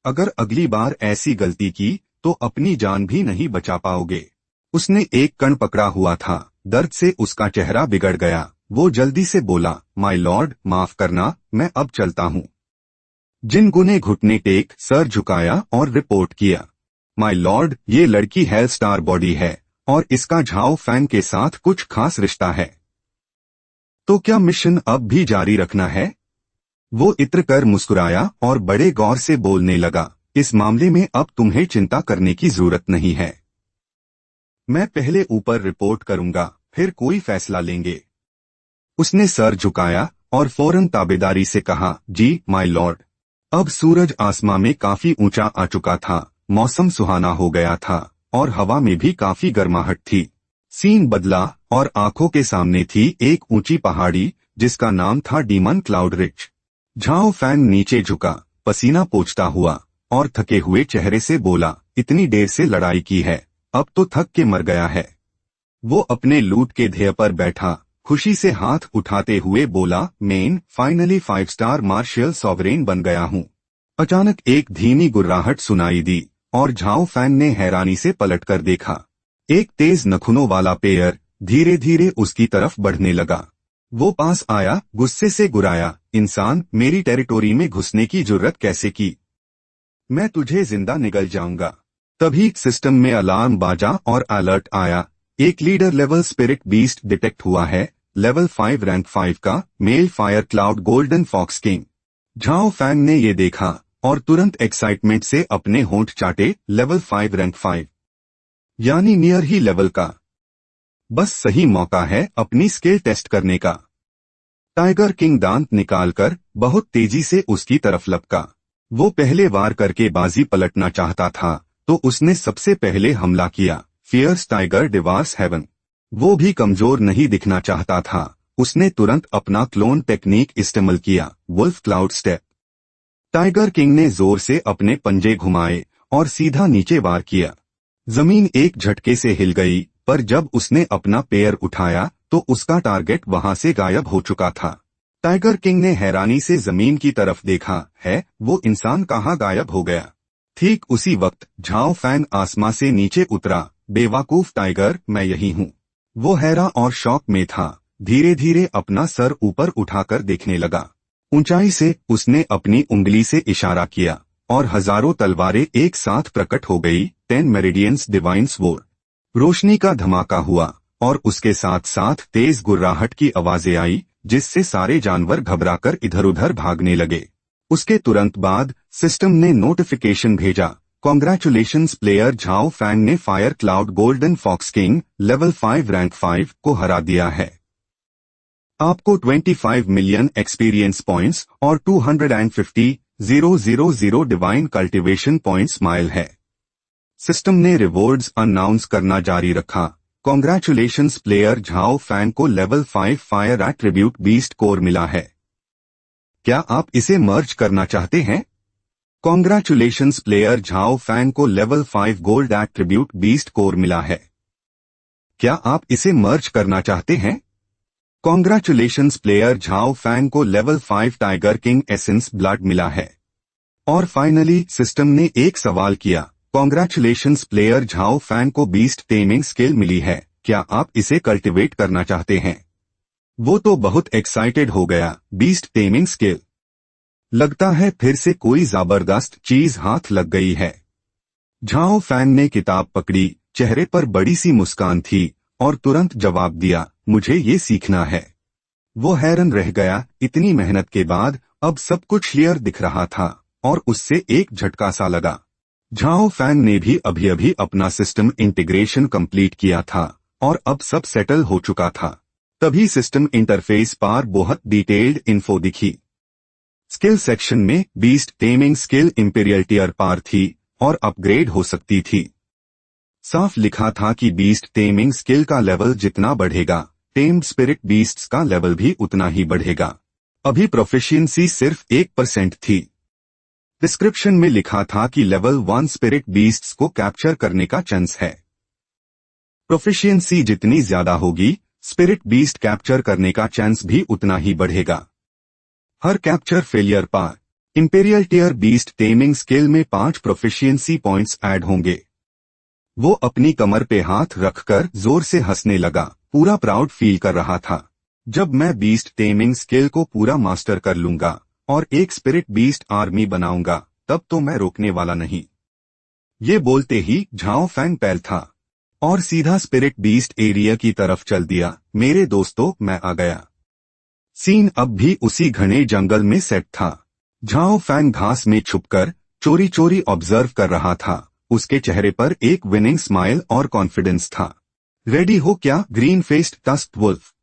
अगर अगली बार ऐसी गलती की तो अपनी जान भी नहीं बचा पाओगे। उसने एक कण पकड़ा हुआ था। दर्द से उसका चेहरा बिगड़ गया। वो जल्दी से बोला, माय लॉर्ड, माफ करना, मैं अब चलता हूँ। जिनगु ने घुटने टेक सर झुकाया और रिपोर्ट किया, माय लॉर्ड, ये लड़की हेल स्टार बॉडी है और इसका झाओ फैंग के साथ कुछ खास रिश्ता है। तो क्या मिशन अब भी जारी रखना है? वो इत्र कर मुस्कुराया और बड़े गौर से बोलने लगा, इस मामले में अब तुम्हें चिंता करने की जरूरत नहीं है। मैं पहले ऊपर रिपोर्ट करूंगा, फिर कोई फैसला लेंगे। उसने सर झुकाया और फौरन ताबेदारी से कहा, जी माय लॉर्ड। अब सूरज आसमां में काफी ऊंचा आ चुका था। मौसम सुहाना हो गया था और हवा में भी काफी गर्माहट थी। सीन बदला और आंखों के सामने थी एक ऊंची पहाड़ी जिसका नाम था Demon Cloud Ridge. Zhao Fang नीचे झुका, पसीना पोंछता हुआ और थके हुए चेहरे से बोला, इतनी देर से लड़ाई की है, अब तो थक के मर गया है। वो अपने लूट के ध्येय पर बैठा, खुशी से हाथ उठाते हुए बोला, main, finally 5 star martial sovereign बन गया हूँ। अचानक एक धीमी गुर्राहट सुनाई दी और झाओ फैंग ने हैरानी से पलटकर देखा। एक तेज नखुनों वाला पेयर धीरे धीरे उसकी तरफ बढ़ने लगा। वो पास आया, गुस्से से गुराया, इंसान, मेरी टेरिटोरी में घुसने की जुर्रत कैसे की? मैं तुझे जिंदा निगल जाऊंगा। तभी सिस्टम में अलार्म बाजा और अलर्ट आया, एक leader level spirit beast detect हुआ है, लेवल 5 रैंक 5 का male fire cloud golden fox king. Zhao Fang ने ये देखा और तुरंत एक्साइटमेंट से अपने होंठ चाटे, लेवल 5 रैंक 5 यानी नियर ही लेवल का। बस सही मौका है अपनी स्किल टेस्ट करने का। टाइगर किंग दांत निकालकर बहुत तेजी से उसकी तरफ लपका। वो पहले वार करके बाजी पलटना चाहता था तो उसने सबसे पहले हमला किया। Fierce tiger devours heaven. वो भी कमजोर नहीं दिखना चाहता था। उसने तुरंत अपना क्लोन टेक्निक इस्तेमाल किया, wolf cloud step. Tiger king ने जोर से अपने पंजे घुमाए और सीधा नीचे वार किया। जमीन एक झटके से हिल गई, पर जब उसने अपना पैर उठाया तो उसका टारगेट वहां से गायब हो चुका था। टाइगर किंग ने हैरानी से जमीन की तरफ देखा, है वो इंसान कहाँ गायब हो गया। ठीक उसी वक्त झाओ फैंग आसमां से नीचे उतरा। बेवकूफ टाइगर, मैं यही हूँ। वो हैरान और शौक में था। धीरे धीरे अपना सर ऊपर उठाकर देखने लगा। ऊंचाई से उसने अपनी उंगली से इशारा किया और हजारों तलवारें एक साथ प्रकट हो गई। 10 मेरिडियंस डिवाइन स्वॉर्ड। रोशनी का धमाका हुआ और उसके साथ साथ तेज गुर्राहट की आवाजें आई, जिससे सारे जानवर घबराकर इधर उधर भागने लगे। उसके तुरंत बाद सिस्टम ने नोटिफिकेशन भेजा, कॉन्ग्रेचुलेशंस प्लेयर झाओ फैंग ने fire cloud golden fox king level 5 rank 5 को हरा दिया है। आपको 25 मिलियन एक्सपीरियंस पॉइंट्स और 250,000 डिवाइन कल्टीवेशन पॉइंट्स माइल है। सिस्टम ने रिवॉर्ड्स अनाउंस करना जारी रखा। कॉन्ग्रेचुलेशंस प्लेयर झाओ फैंग को level 5 fire attribute beast core मिला है। क्या आप इसे मर्ज करना चाहते हैं? कॉन्ग्रेचुलेशंस प्लेयर झाओ फैंग को level 5 gold attribute beast core मिला है। क्या आप इसे मर्ज करना चाहते हैं? कॉन्ग्रेचुलेशंस प्लेयर झाओ फैंग को level 5 tiger king essence blood मिला है। और फाइनली सिस्टम ने एक सवाल किया, कॉन्ग्रेचुलेशंस प्लेयर झाओ फैंग को बीस्ट टेमिंग स्किल मिली है, क्या आप इसे कल्टिवेट करना चाहते हैं? वो तो बहुत एक्साइटेड हो गया। Beast taming skill. लगता है फिर से कोई जबरदस्त चीज हाथ लग गई है। झाओ फैंग ने किताब पकड़ी, चेहरे पर बड़ी सी मुस्कान थी और तुरंत जवाब दिया, मुझे ये सीखना है। वो हैरान रह गया। इतनी मेहनत के बाद अब सब कुछ क्लियर दिख रहा था और उससे एक झटका सा लगा। झाओ फैंग ने भी अभी अभी अपना सिस्टम इंटीग्रेशन कंप्लीट किया था और अब सब सेटल हो चुका था। तभी सिस्टम इंटरफेस पर बहुत डिटेल्ड इन्फो दिखी। स्किल सेक्शन में beast taming skill imperial tier पार थी और अपग्रेड हो सकती थी। साफ लिखा था कि बीस्ट टेमिंग स्किल का लेवल जितना बढ़ेगा, टेम्ड स्पिरिट बीस्ट्स का लेवल भी उतना ही बढ़ेगा। अभी प्रोफिशिएंसी सिर्फ 1% थी। डिस्क्रिप्शन में लिखा था कि लेवल 1 स्पिरिट बीस्ट्स को कैप्चर करने का चांस है। प्रोफिशिएंसी जितनी ज्यादा होगी, स्पिरिट बीस्ट कैप्चर करने का चांस भी उतना ही बढ़ेगा। हर कैप्चर फेलियर पर imperial tier beast taming skill में 5 प्रोफिशिएंसी पॉइंट्स ऐड होंगे। वो अपनी कमर पे हाथ रखकर जोर से हंसने लगा, पूरा प्राउड फील कर रहा था। जब मैं बीस्ट टेमिंग स्किल को पूरा मास्टर कर लूंगा और एक स्पिरिट बीस्ट आर्मी बनाऊंगा, तब तो मैं रोकने वाला नहीं। ये बोलते ही झाओ फैंग पैल था और सीधा स्पिरिट बीस्ट एरिया की तरफ चल दिया। मेरे दोस्तों, मैं आ गया। सीन अब भी उसी घने जंगल में सेट था। झाओ फैंग घास में छुपकर चोरी चोरी ऑब्जर्व कर रहा था। उसके चेहरे पर एक विनिंग स्माइल और कॉन्फिडेंस था। रेडी हो क्या, ग्रीन फेस्ड टस्क्ड वुल्फ?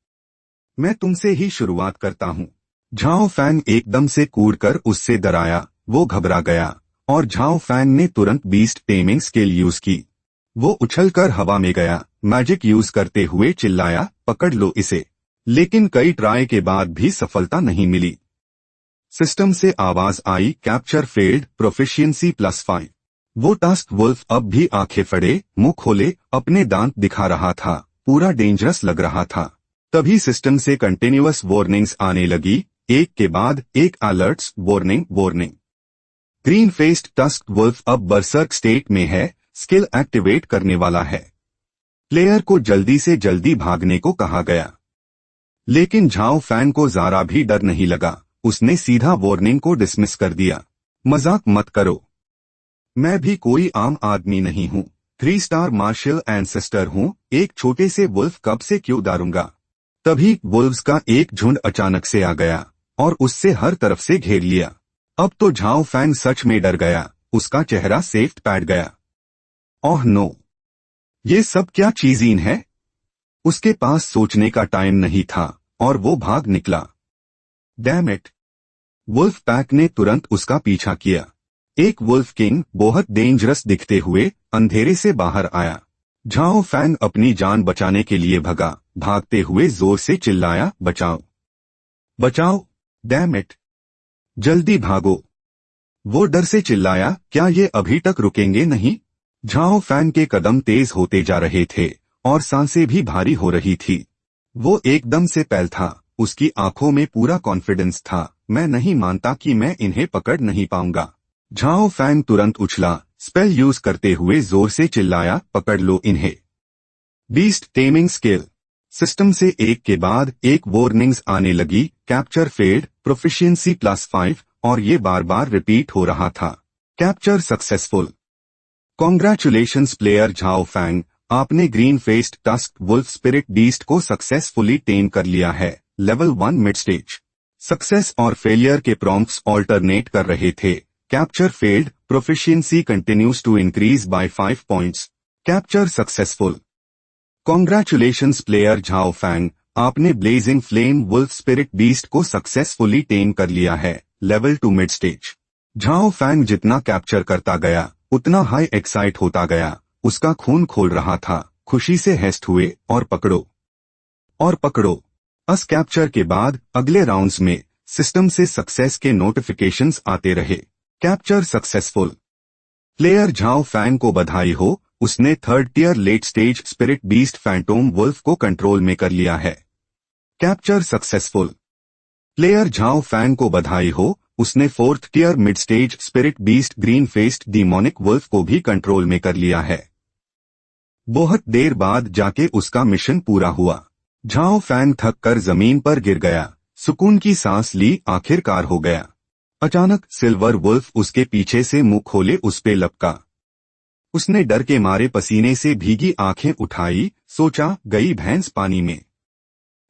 मैं तुमसे ही शुरुआत करता हूँ। झाओ फैंग एकदम से कूदकर उससे डराया। वो घबरा गया और झाओ फैंग ने तुरंत बीस्ट टेमिंग स्किल यूज की। वो उछलकर हवा में गया, मैजिक यूज करते हुए चिल्लाया, पकड़ लो इसे। लेकिन कई ट्राई के बाद भी सफलता नहीं मिली। सिस्टम से आवाज आई, कैप्चर फेल्ड, प्रोफिशिएंसी +5। वो टस्क्ड वुल्फ अब भी आंखें फड़े, मुंह खोले, अपने दांत दिखा रहा था। पूरा डेंजरस लग रहा था। तभी सिस्टम से कंटिन्यूअस वार्निंग्स आने लगी, एक के बाद एक alerts, warning warning. Green faced tusked wolf अब बर्सर्क स्टेट में है, स्किल एक्टिवेट करने वाला है। प्लेयर को जल्दी से जल्दी भागने को कहा गया। लेकिन झाओ फैंग को जरा भी डर नहीं लगा। उसने सीधा वार्निंग को डिसमिस कर दिया। मजाक मत करो, मैं भी कोई आम आदमी नहीं हूँ। 3 स्टार मार्शल एंसेस्टर हूँ। एक छोटे से वुल्फ कब से क्यों डरूंगा? तभी वुल्व्स का एक झुंड अचानक से आ गया और उससे हर तरफ से घेर लिया। अब तो झाओ फैंग सच में डर गया। उसका चेहरा सेफ्ट पैड गया। ओह नो, ये सब क्या चीज़ीन है? उसके पास सोचने का टाइम नहीं था और वो भाग निकला। Damn it! वुल्फ पैक ने तुरंत उसका पीछा किया। एक वुल्फ किंग बहुत डेंजरस दिखते हुए अंधेरे से बाहर आया। झाओ फैंग अपनी जान बचाने के लिए भगा। भागते हुए जोर से चिल्लाया, बचाओ, बचाओ, डैम इट! जल्दी भागो! वो डर से चिल्लाया, क्या ये अभी तक रुकेंगे नहीं? झाओ फैंग के कदम तेज होते जा रहे थे और सांसें भी भारी हो रही थी। वो एकदम से पैल था, उसकी आंखों में पूरा कॉन्फिडेंस था। मैं नहीं मानता कि मैं इन्हें पकड़ नहीं पाऊंगा। झाओ फैंग तुरंत उछला, स्पेल यूज करते हुए जोर से चिल्लाया, पकड़ लो इन्हें। बीस्ट टेमिंग स्किल सिस्टम से एक के बाद एक वार्निंग्स आने लगी, कैप्चर फेल्ड, प्रोफिशिएंसी +5, और ये बार बार रिपीट हो रहा था। Capture successful. Congratulations player Zhao Fang, आपने green faced tusk wolf spirit beast को सक्सेसफुली टेम कर लिया है। Level 1 mid stage. सक्सेस और फेलियर के प्रॉम्प्ट्स ऑल्टरनेट कर रहे थे। Capture failed, proficiency continues to increase by 5 points. Capture successful. Congratulations player Zhao Fang, आपने blazing flame wolf spirit beast को सक्सेसफुली टेम कर लिया है। Level 2 mid stage. Zhao Fang जितना कैप्चर करता गया उतना हाई एक्साइट होता गया। उसका खून खोल रहा था। खुशी से हेस्ट हुए, और पकड़ो और पकड़ो। अस कैप्चर के बाद अगले राउंड्स में सिस्टम से सक्सेस के नोटिफिकेशंस आते रहे। Capture successful. Player Zhao Fang को बधाई हो, उसने 3rd tier late stage spirit beast phantom wolf को कंट्रोल में कर लिया है। Capture successful. Player Zhao Fang को बधाई हो, उसने 4th tier mid stage spirit beast green faced demonic wolf को भी कंट्रोल में कर लिया है। बहुत देर बाद जाके उसका मिशन पूरा हुआ। झाओ फैंग थक कर जमीन पर गिर गया, सुकून की सांस ली, आखिरकार हो गया। अचानक सिल्वर वुल्फ उसके पीछे से मुंह खोले उस पे लपका। उसने डर के मारे पसीने से भीगी आंखें उठाई, सोचा गई भैंस पानी में।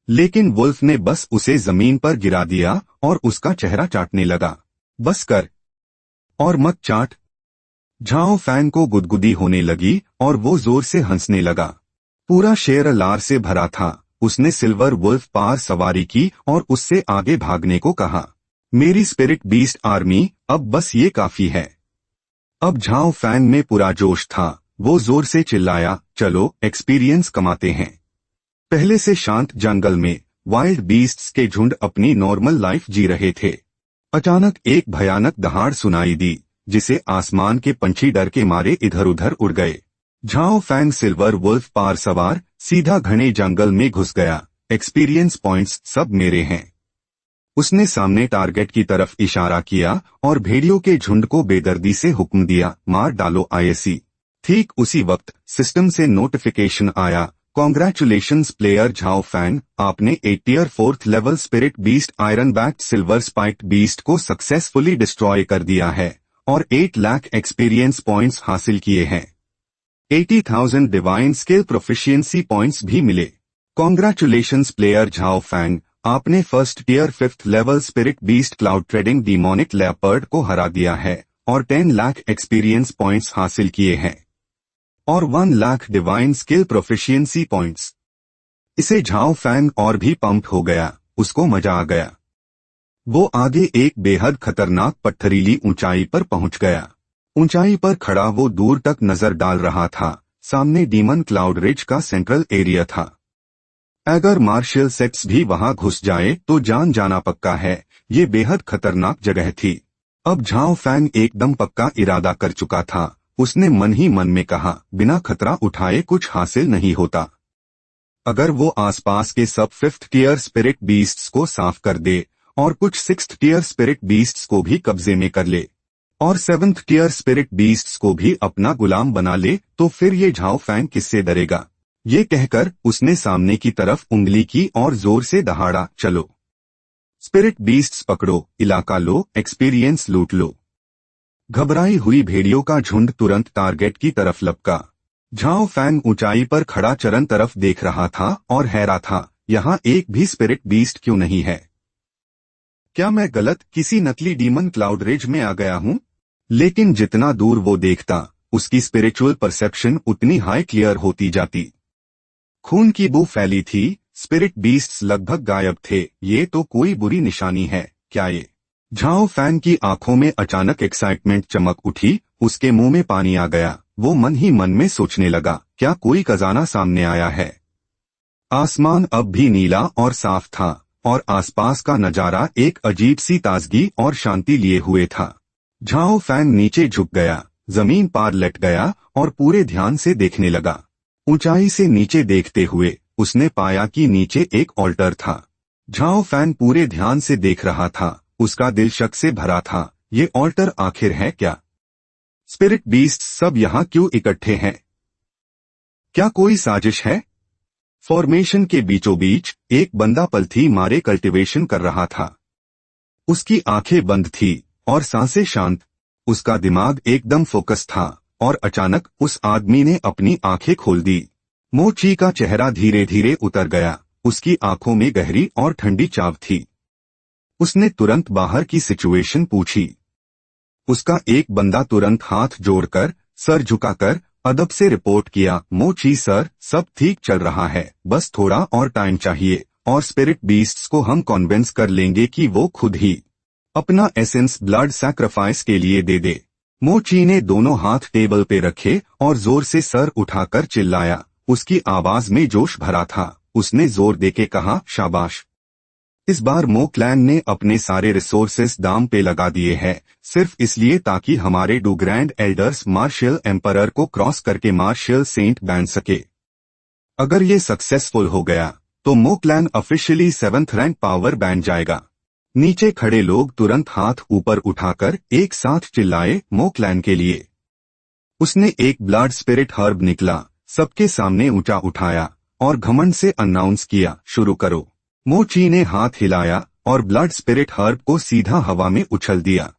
लेकिन वुल्फ ने बस उसे जमीन पर गिरा दिया और उसका चेहरा चाटने लगा। बस कर और मत चाट। झाओ फैंग को गुदगुदी होने लगी और वो जोर से हंसने लगा। पूरा शेर लार से भरा था। उसने सिल्वर वुल्फ पार सवारी की और उससे आगे भागने को कहा। मेरी स्पिरिट बीस्ट आर्मी, अब बस ये काफी है। अब झाओ फैंग में पूरा जोश था। वो जोर से चिल्लाया, चलो एक्सपीरियंस कमाते हैं। पहले से शांत जंगल में वाइल्ड बीस्ट्स के झुंड अपनी नॉर्मल लाइफ जी रहे थे। अचानक एक भयानक दहाड़ सुनाई दी, जिसे आसमान के पंछी डर के मारे इधर उधर उड़ गए। झाओ फैंग सिल्वर वुल्फ पार सवार सीधा घने जंगल में घुस गया। एक्सपीरियंस पॉइंट्स सब मेरे हैं। उसने सामने टारगेट की तरफ इशारा किया और भेड़ियों के झुंड को बेदर्दी से हुक्म दिया, मार डालो आईएसी। ठीक उसी वक्त सिस्टम से नोटिफिकेशन आया, कॉन्ग्रेचुलेशंस प्लेयर झाओ फैंग, आपने 8 tier 4th level spirit beast iron backed silver spiked beast को सक्सेसफुली डिस्ट्रॉय कर दिया है और 8 लाख एक्सपीरियंस पॉइंट्स हासिल किए हैं। 80,000 डिवाइन स्किल प्रोफिशिएंसी पॉइंट्स भी मिले। कॉन्ग्रेचुलेशंस प्लेयर झाओ फैंग, आपने 1st tier 5th level spirit beast cloud treading demonic leopard को हरा दिया है और 10 लाख एक्सपीरियंस पॉइंट्स हासिल किए हैं और 1 lakh divine skill proficiency points. इसे झाओ फैंग और भी पंप हो गया। उसको मजा आ गया। वो आगे एक बेहद खतरनाक पत्थरीली ऊंचाई पर पहुंच गया। ऊंचाई पर खड़ा वो दूर तक नजर डाल रहा था। सामने डीमन क्लाउड रिज का सेंट्रल एरिया था। अगर मार्शल सेक्स भी वहां घुस जाए तो जान जाना पक्का है। ये बेहद खतरनाक जगह थी। अब झाओ फैंग एकदम पक्का इरादा कर चुका था। उसने मन ही मन में कहा, बिना खतरा उठाए कुछ हासिल नहीं होता। अगर वो आसपास के सब 5th टियर स्पिरिट बीस्ट्स को साफ कर दे और कुछ 6th टियर स्पिरिट बीस्ट्स को भी कब्जे में कर ले और 7th टियर स्पिरिट बीस्ट्स को भी अपना गुलाम बना ले, तो फिर ये झाओ फैंग किससे डरेगा। ये कहकर उसने सामने की तरफ उंगली की और जोर से दहाड़ा, चलो स्पिरिट बीस्ट्स पकड़ो, इलाका लो, एक्सपीरियंस लूट लो। घबराई हुई भेड़ियों का झुंड तुरंत टारगेट की तरफ लपका। झाओ फैंग ऊंचाई पर खड़ा चरण तरफ देख रहा था और हैरान था, यहाँ एक भी स्पिरिट बीस्ट क्यों नहीं है। क्या मैं गलत किसी नकली डीमन क्लाउड रिज में आ गया हूँ? लेकिन जितना दूर वो देखता, उसकी स्पिरिचुअल परसेप्शन उतनी हाई क्लियर होती जाती। खून की बू फैली थी। स्पिरिट बीस्ट्स लगभग गायब थे। ये तो कोई बुरी निशानी है क्या ये? झाओ फैंग की आंखों में अचानक एक्साइटमेंट चमक उठी। उसके मुंह में पानी आ गया। वो मन ही मन में सोचने लगा, क्या कोई खजाना सामने आया है? आसमान अब भी नीला और साफ था और आसपास का नजारा एक अजीब सी ताजगी और शांति लिए हुए था। झाओ फैंग नीचे झुक गया, जमीन पार लट गया और पूरे ध्यान से देखने लगा। ऊंचाई से नीचे देखते हुए उसने पाया कि नीचे एक ऑल्टर था। झाओ फैंग पूरे ध्यान से देख रहा था, उसका दिल शक से भरा था। ये ऑल्टर आखिर है क्या? स्पिरिट बीस्ट सब यहाँ क्यों इकट्ठे हैं? क्या कोई साजिश है? फॉर्मेशन के बीचों बीच एक बंदा पलथी मारे कल्टीवेशन कर रहा था। उसकी आंखें बंद थी और सांसें शांत। उसका दिमाग एकदम फोकस था और अचानक उस आदमी ने अपनी आंखें खोल दी। मो ची का चेहरा धीरे धीरे उतर गया, उसकी आंखों में गहरी और ठंडी चाव थी। उसने तुरंत बाहर की सिचुएशन पूछी। उसका एक बंदा तुरंत हाथ जोड़कर, सर झुकाकर अदब से रिपोर्ट किया, मो ची सर, सब ठीक चल रहा है, बस थोड़ा और टाइम चाहिए और स्पिरिट बीस्ट्स को हम कॉन्विंस कर लेंगे कि वो खुद ही अपना एसेंस ब्लड सैक्रिफाइस के लिए दे दे। मो ची ने दोनों हाथ टेबल पे रखे और जोर से सर उठाकर चिल्लाया। उसकी आवाज में जोश भरा था। उसने जोर देके कहा, शाबाश। इस बार मो क्लैन ने अपने सारे रिसोर्सेस दाम पे लगा दिए हैं, सिर्फ इसलिए ताकि हमारे do grand elders martial emperor को क्रॉस करके मार्शियल सेंट बन सके। अगर ये सक्सेसफुल हो गया तो मो clan officially 7th rank power बन जाएगा। नीचे खड़े लोग तुरंत हाथ ऊपर उठाकर एक साथ चिल्लाए, मो क्लैन के लिए। उसने एक ब्लड स्पिरिट हर्ब निकला, सबके सामने ऊंचा उठाया और घमंड से अनाउंस किया, शुरू करो। मो ची ने हाथ हिलाया और ब्लड स्पिरिट हर्ब को सीधा हवा में उछल दिया।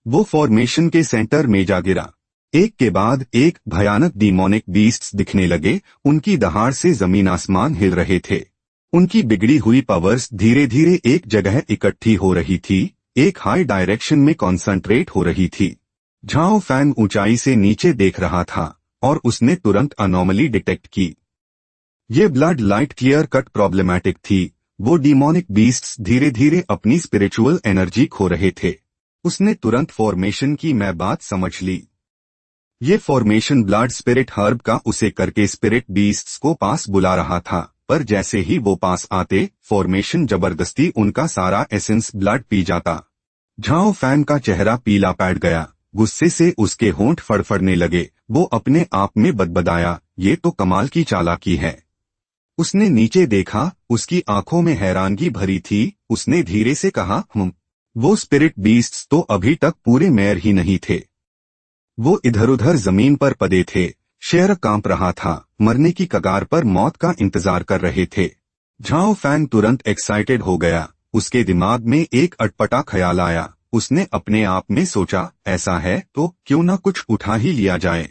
वो फॉर्मेशन के सेंटर में जा गिरा। एक के बाद एक भयानक डीमोनिक बीस्ट्स दिखने लगे। उनकी दहाड़ से जमीन आसमान हिल रहे थे। उनकी बिगड़ी हुई पावर्स धीरे धीरे एक जगह इकट्ठी हो रही थी, एक हाई डायरेक्शन में कॉन्सेंट्रेट हो रही थी। झाओ फैंग ऊंचाई से नीचे देख रहा था और उसने तुरंत अनोमली डिटेक्ट की। ये blood light clear cut problematic थी। वो डीमोनिक बीस्ट्स धीरे धीरे अपनी स्पिरिचुअल एनर्जी खो रहे थे। उसने तुरंत फॉर्मेशन की मैं बात समझ ली। ये फॉर्मेशन ब्लड स्पिरिट हर्ब का उसे करके स्पिरिट बीस्ट्स को पास बुला रहा था, पर जैसे ही वो पास आते फॉर्मेशन जबरदस्ती उनका सारा एसेंस ब्लड पी जाता। झाओ फैंग का चेहरा पीला पड़ गया, गुस्से से उसके होंठ फड़फड़ने लगे। वो अपने आप में बदबदाया, ये तो कमाल की चालाकी है। उसने नीचे देखा, उसकी आंखों में हैरानगी भरी थी। उसने धीरे से कहा, वो स्पिरिट बीस्ट्स तो अभी तक पूरे मेयर ही नहीं थे। वो इधर उधर जमीन पर पड़े थे, शेर कांप रहा था, मरने की कगार पर मौत का इंतजार कर रहे थे। झाओ फैंग तुरंत एक्साइटेड हो गया। उसके दिमाग में एक अटपटा ख्याल आया। उसने अपने आप में सोचा, ऐसा है तो क्यों ना कुछ उठा ही लिया जाए।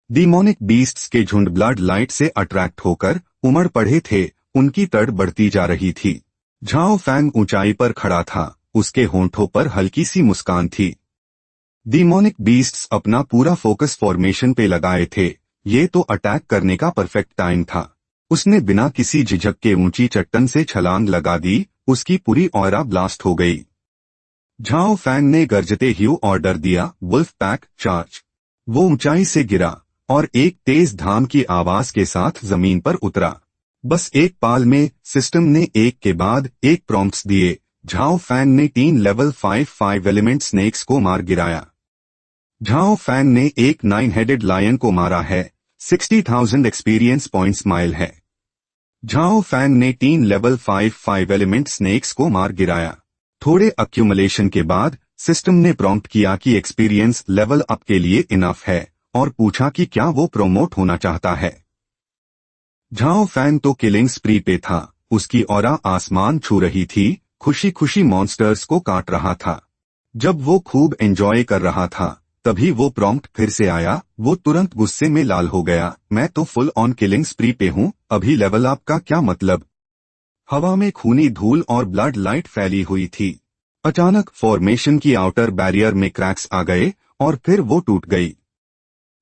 डीमोनिक बीस्ट्स के झुंड ब्लड लाइट से अट्रैक्ट होकर उमड़ पड़े थे। उनकी तड़ बढ़ती जा रही थी। झाओ फैंग ऊंचाई पर खड़ा था, उसके होंठों पर हल्की सी मुस्कान थी। डीमोनिक बीस्ट्स अपना पूरा फोकस फॉर्मेशन पे लगाए थे। ये तो अटैक करने का परफेक्ट टाइम था। उसने बिना किसी झिझक के ऊंची चट्टान से छलांग लगा दी। उसकी पूरी ऑरा ब्लास्ट हो गई। झाओ फैंग ने गरजते हुए ऑर्डर दिया, वुल्फ पैक चार्ज। वो ऊंचाई से गिरा और एक तेज धाम की आवाज के साथ जमीन पर उतरा। बस एक पाल में सिस्टम ने एक के बाद एक प्रॉम्प्ट्स दिए। झाओ फैंग ने 3 लेवल 5 एलिमेंट स्नेक्स को मार गिराया। झाओ फैंग ने एक 9 हेडेड लायन को मारा है। 60,000 एक्सपीरियंस पॉइंट्स माइल है। झाओ फैंग ने 3 लेवल 5 एलिमेंट स्नेक्स को मार गिराया। थोड़े अक्यूमुलेशन के बाद सिस्टम ने प्रॉम्प्ट किया कि एक्सपीरियंस लेवल अप के लिए इनफ है और पूछा कि क्या वो प्रोमोट होना चाहता है। झाओ फैंग तो किलिंग स्प्री पे था। उसकी ऑरा आसमान छू रही थी, खुशी खुशी मॉन्स्टर्स को काट रहा था। जब वो खूब एंजॉय कर रहा था तभी वो प्रॉम्प्ट फिर से आया। वो तुरंत गुस्से में लाल हो गया। मैं तो फुल ऑन किलिंग स्प्री पे हूँ, अभी लेवल अप का क्या मतलब। हवा में खूनी धूल और ब्लड लाइट फैली हुई थी। अचानक फॉर्मेशन की आउटर बैरियर में क्रैक्स आ गए और फिर वो टूट गई।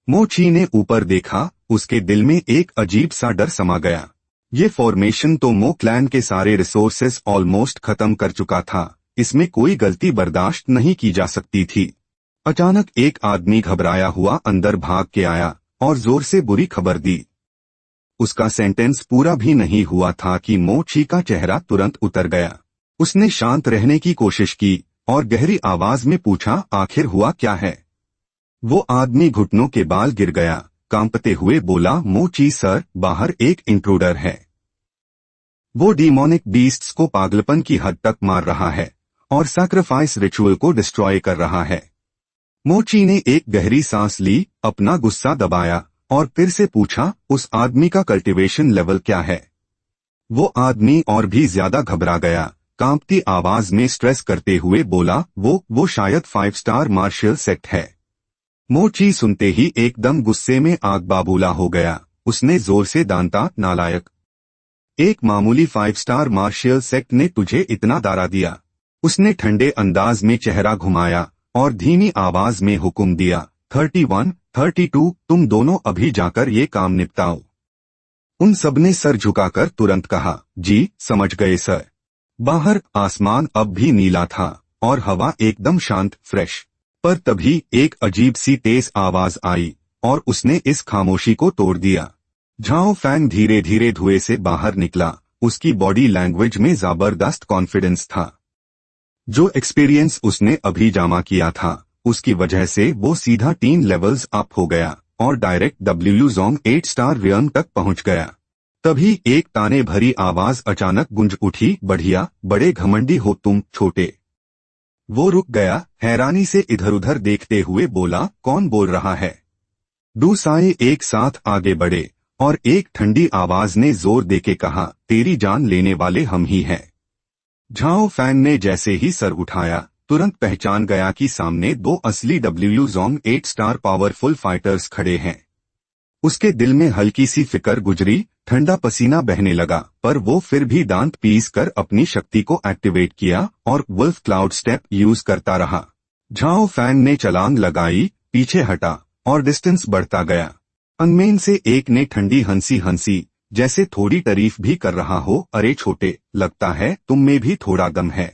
मो ची ने ऊपर देखा, उसके दिल में एक अजीब सा डर समा गया। ये फॉर्मेशन तो मो क्लैन के सारे रिसोर्सेस ऑलमोस्ट खत्म कर चुका था। इसमें कोई गलती बर्दाश्त नहीं की जा सकती थी। अचानक एक आदमी घबराया हुआ अंदर भाग के आया और जोर से बुरी खबर दी। उसका सेंटेंस पूरा भी नहीं हुआ था कि मो ची का चेहरा तुरंत उतर गया। उसने शांत रहने की कोशिश की, और गहरी आवाज में पूछा, आखिर हुआ क्या है? वो आदमी घुटनों के बाल गिर गया, कांपते हुए बोला, मोची सर, बाहर एक इंट्रूडर है। वो डीमोनिक बीस्ट्स को पागलपन की हद तक मार रहा है और सैक्रिफाइस रिचुअल को डिस्ट्रॉय कर रहा है। मोची ने एक गहरी सांस ली, अपना गुस्सा दबाया और फिर से पूछा, उस आदमी का कल्टीवेशन लेवल क्या है? वो आदमी और भी ज्यादा घबरा गया, कांपती आवाज में स्ट्रेस करते हुए बोला, वो शायद 5 स्टार मार्शल सेक्ट है। मोची सुनते ही एकदम गुस्से में आग बाबूला हो गया। उसने जोर से दांता, नालायक, एक मामूली 5 स्टार मार्शल सेक्ट ने तुझे इतना दारा दिया? उसने ठंडे अंदाज में चेहरा घुमाया और धीमी आवाज में हुक्म दिया, 31, 32, तुम दोनों अभी जाकर ये काम निपटाओ। उन सबने सर झुकाकर तुरंत कहा, जी समझ गए सर। बाहर आसमान अब भी नीला था और हवा एकदम शांत, फ्रेश। पर तभी एक अजीब सी तेज आवाज आई और उसने इस खामोशी को तोड़ दिया। झाओ फैंग धीरे धीरे धुएं से बाहर निकला। उसकी बॉडी लैंग्वेज में जबरदस्त कॉन्फिडेंस था। जो एक्सपीरियंस उसने अभी जमा किया था, उसकी वजह से वो सीधा 3 लेवल्स अप हो गया और डायरेक्ट डब्ल्यू जोंग 8 स्टार रियम तक पहुंच गया। तभी एक ताने भरी आवाज अचानक गूंज उठी, बढ़िया, बड़े घमंडी हो तुम, छोटे। वो रुक गया, हैरानी से इधर उधर देखते हुए बोला, कौन बोल रहा है? दो साए एक साथ आगे बढ़े और एक ठंडी आवाज ने जोर देके कहा, तेरी जान लेने वाले हम ही हैं। झाओ फैंग ने जैसे ही सर उठाया, तुरंत पहचान गया कि सामने 2 असली W Jong 8 star powerful fighters खड़े हैं। उसके दिल में हल्की सी फिक्र गुजरी, ठंडा पसीना बहने लगा, पर वो फिर भी दांत पीस कर अपनी शक्ति को एक्टिवेट किया और वुल्फ क्लाउड स्टेप यूज करता रहा। झाओ फैंग ने छलांग लगाई, पीछे हटा और डिस्टेंस बढ़ता गया। अनमेन से एक ने ठंडी हंसी हंसी, जैसे थोड़ी तारीफ भी कर रहा हो, अरे छोटे, लगता है तुम में भी थोड़ा दम है।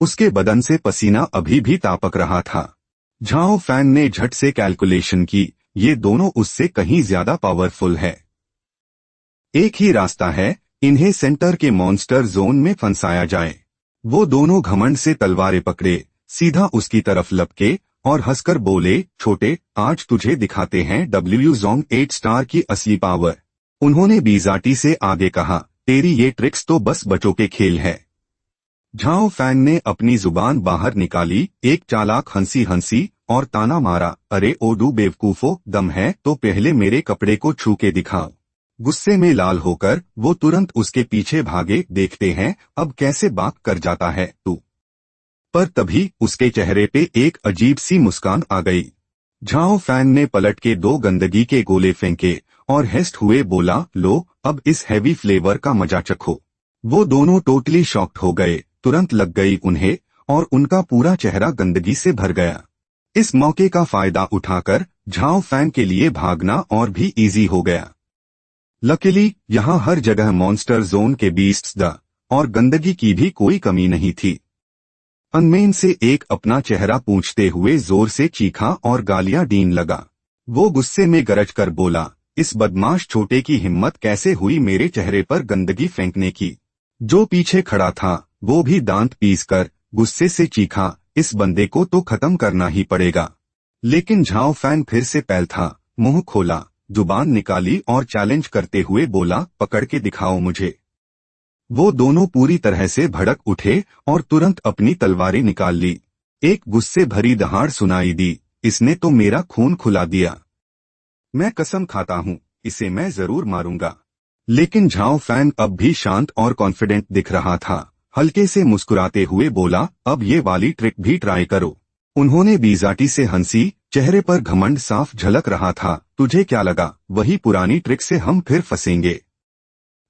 उसके बदन से पसीना अभी भी तापक रहा था। झाओ फैंग ने झट से कैलकुलेशन की, ये दोनों उससे कहीं ज्यादा पावरफुल है। एक ही रास्ता है, इन्हें सेंटर के मॉन्स्टर जोन में फंसाया जाए। वो दोनों घमंड से तलवारें पकड़े, सीधा उसकी तरफ लपके और हंसकर बोले, छोटे, आज तुझे दिखाते हैं डब्ल्यू जोंग 8 स्टार की असली पावर। उन्होंने बीजाटी से आगे कहा, तेरी ये ट्रिक्स तो बस बच्चों के खेल है। झाओ फैंग ने अपनी जुबान बाहर निकाली, एक चालाक हंसी हंसी और ताना मारा, अरे ओडू बेवकूफो, दम है तो पहले मेरे कपड़े को छू के दिखाओ। गुस्से में लाल होकर वो तुरंत उसके पीछे भागे, देखते हैं अब कैसे बात कर जाता है तू। पर तभी उसके चेहरे पे एक अजीब सी मुस्कान आ गई। झाओ फैंग ने पलट के 2 गंदगी के गोले फेंके और हेस्ट हुए बोला, लो अब इस हैवी फ्लेवर का मजा चखो। वो दोनों टोटली शॉक्ड हो गए, तुरंत लग गई उन्हें और उनका पूरा चेहरा गंदगी से भर गया। इस मौके का फायदा उठाकर झाओ फैंग के लिए भागना और भी इजी हो गया। लकीली यहाँ हर जगह मॉन्स्टर जोन के बीस्ट्स द और गंदगी की भी कोई कमी नहीं थी। अनमेन से एक अपना चेहरा पूंछते हुए जोर से चीखा और गालियां दीन लगा। वो गुस्से में गरज कर बोला, इस बदमाश छोटे की हिम्मत कैसे हुई मेरे चेहरे पर गंदगी फेंकने की। जो पीछे खड़ा था वो भी दांत पीसकर गुस्से से चीखा, इस बंदे को तो खत्म करना ही पड़ेगा। लेकिन झाओ फैंग फिर से पैल था, मुंह खोला, जुबान निकाली और चैलेंज करते हुए बोला, पकड़ के दिखाओ मुझे। वो दोनों पूरी तरह से भड़क उठे और तुरंत अपनी तलवारें निकाल ली। एक गुस्से भरी दहाड़ सुनाई दी, इसने तो मेरा खून खुला दिया। मैं कसम खाता हूँ, इसे मैं जरूर मारूंगा। लेकिन झाओ फैंग अब भी शांत और कॉन्फिडेंट दिख रहा था। हल्के से मुस्कुराते हुए बोला, अब ये वाली ट्रिक भी ट्राई करो। उन्होंने बीजाटी से हंसी, चेहरे पर घमंड साफ झलक रहा था, तुझे क्या लगा वही पुरानी ट्रिक से हम फिर फंसेंगे?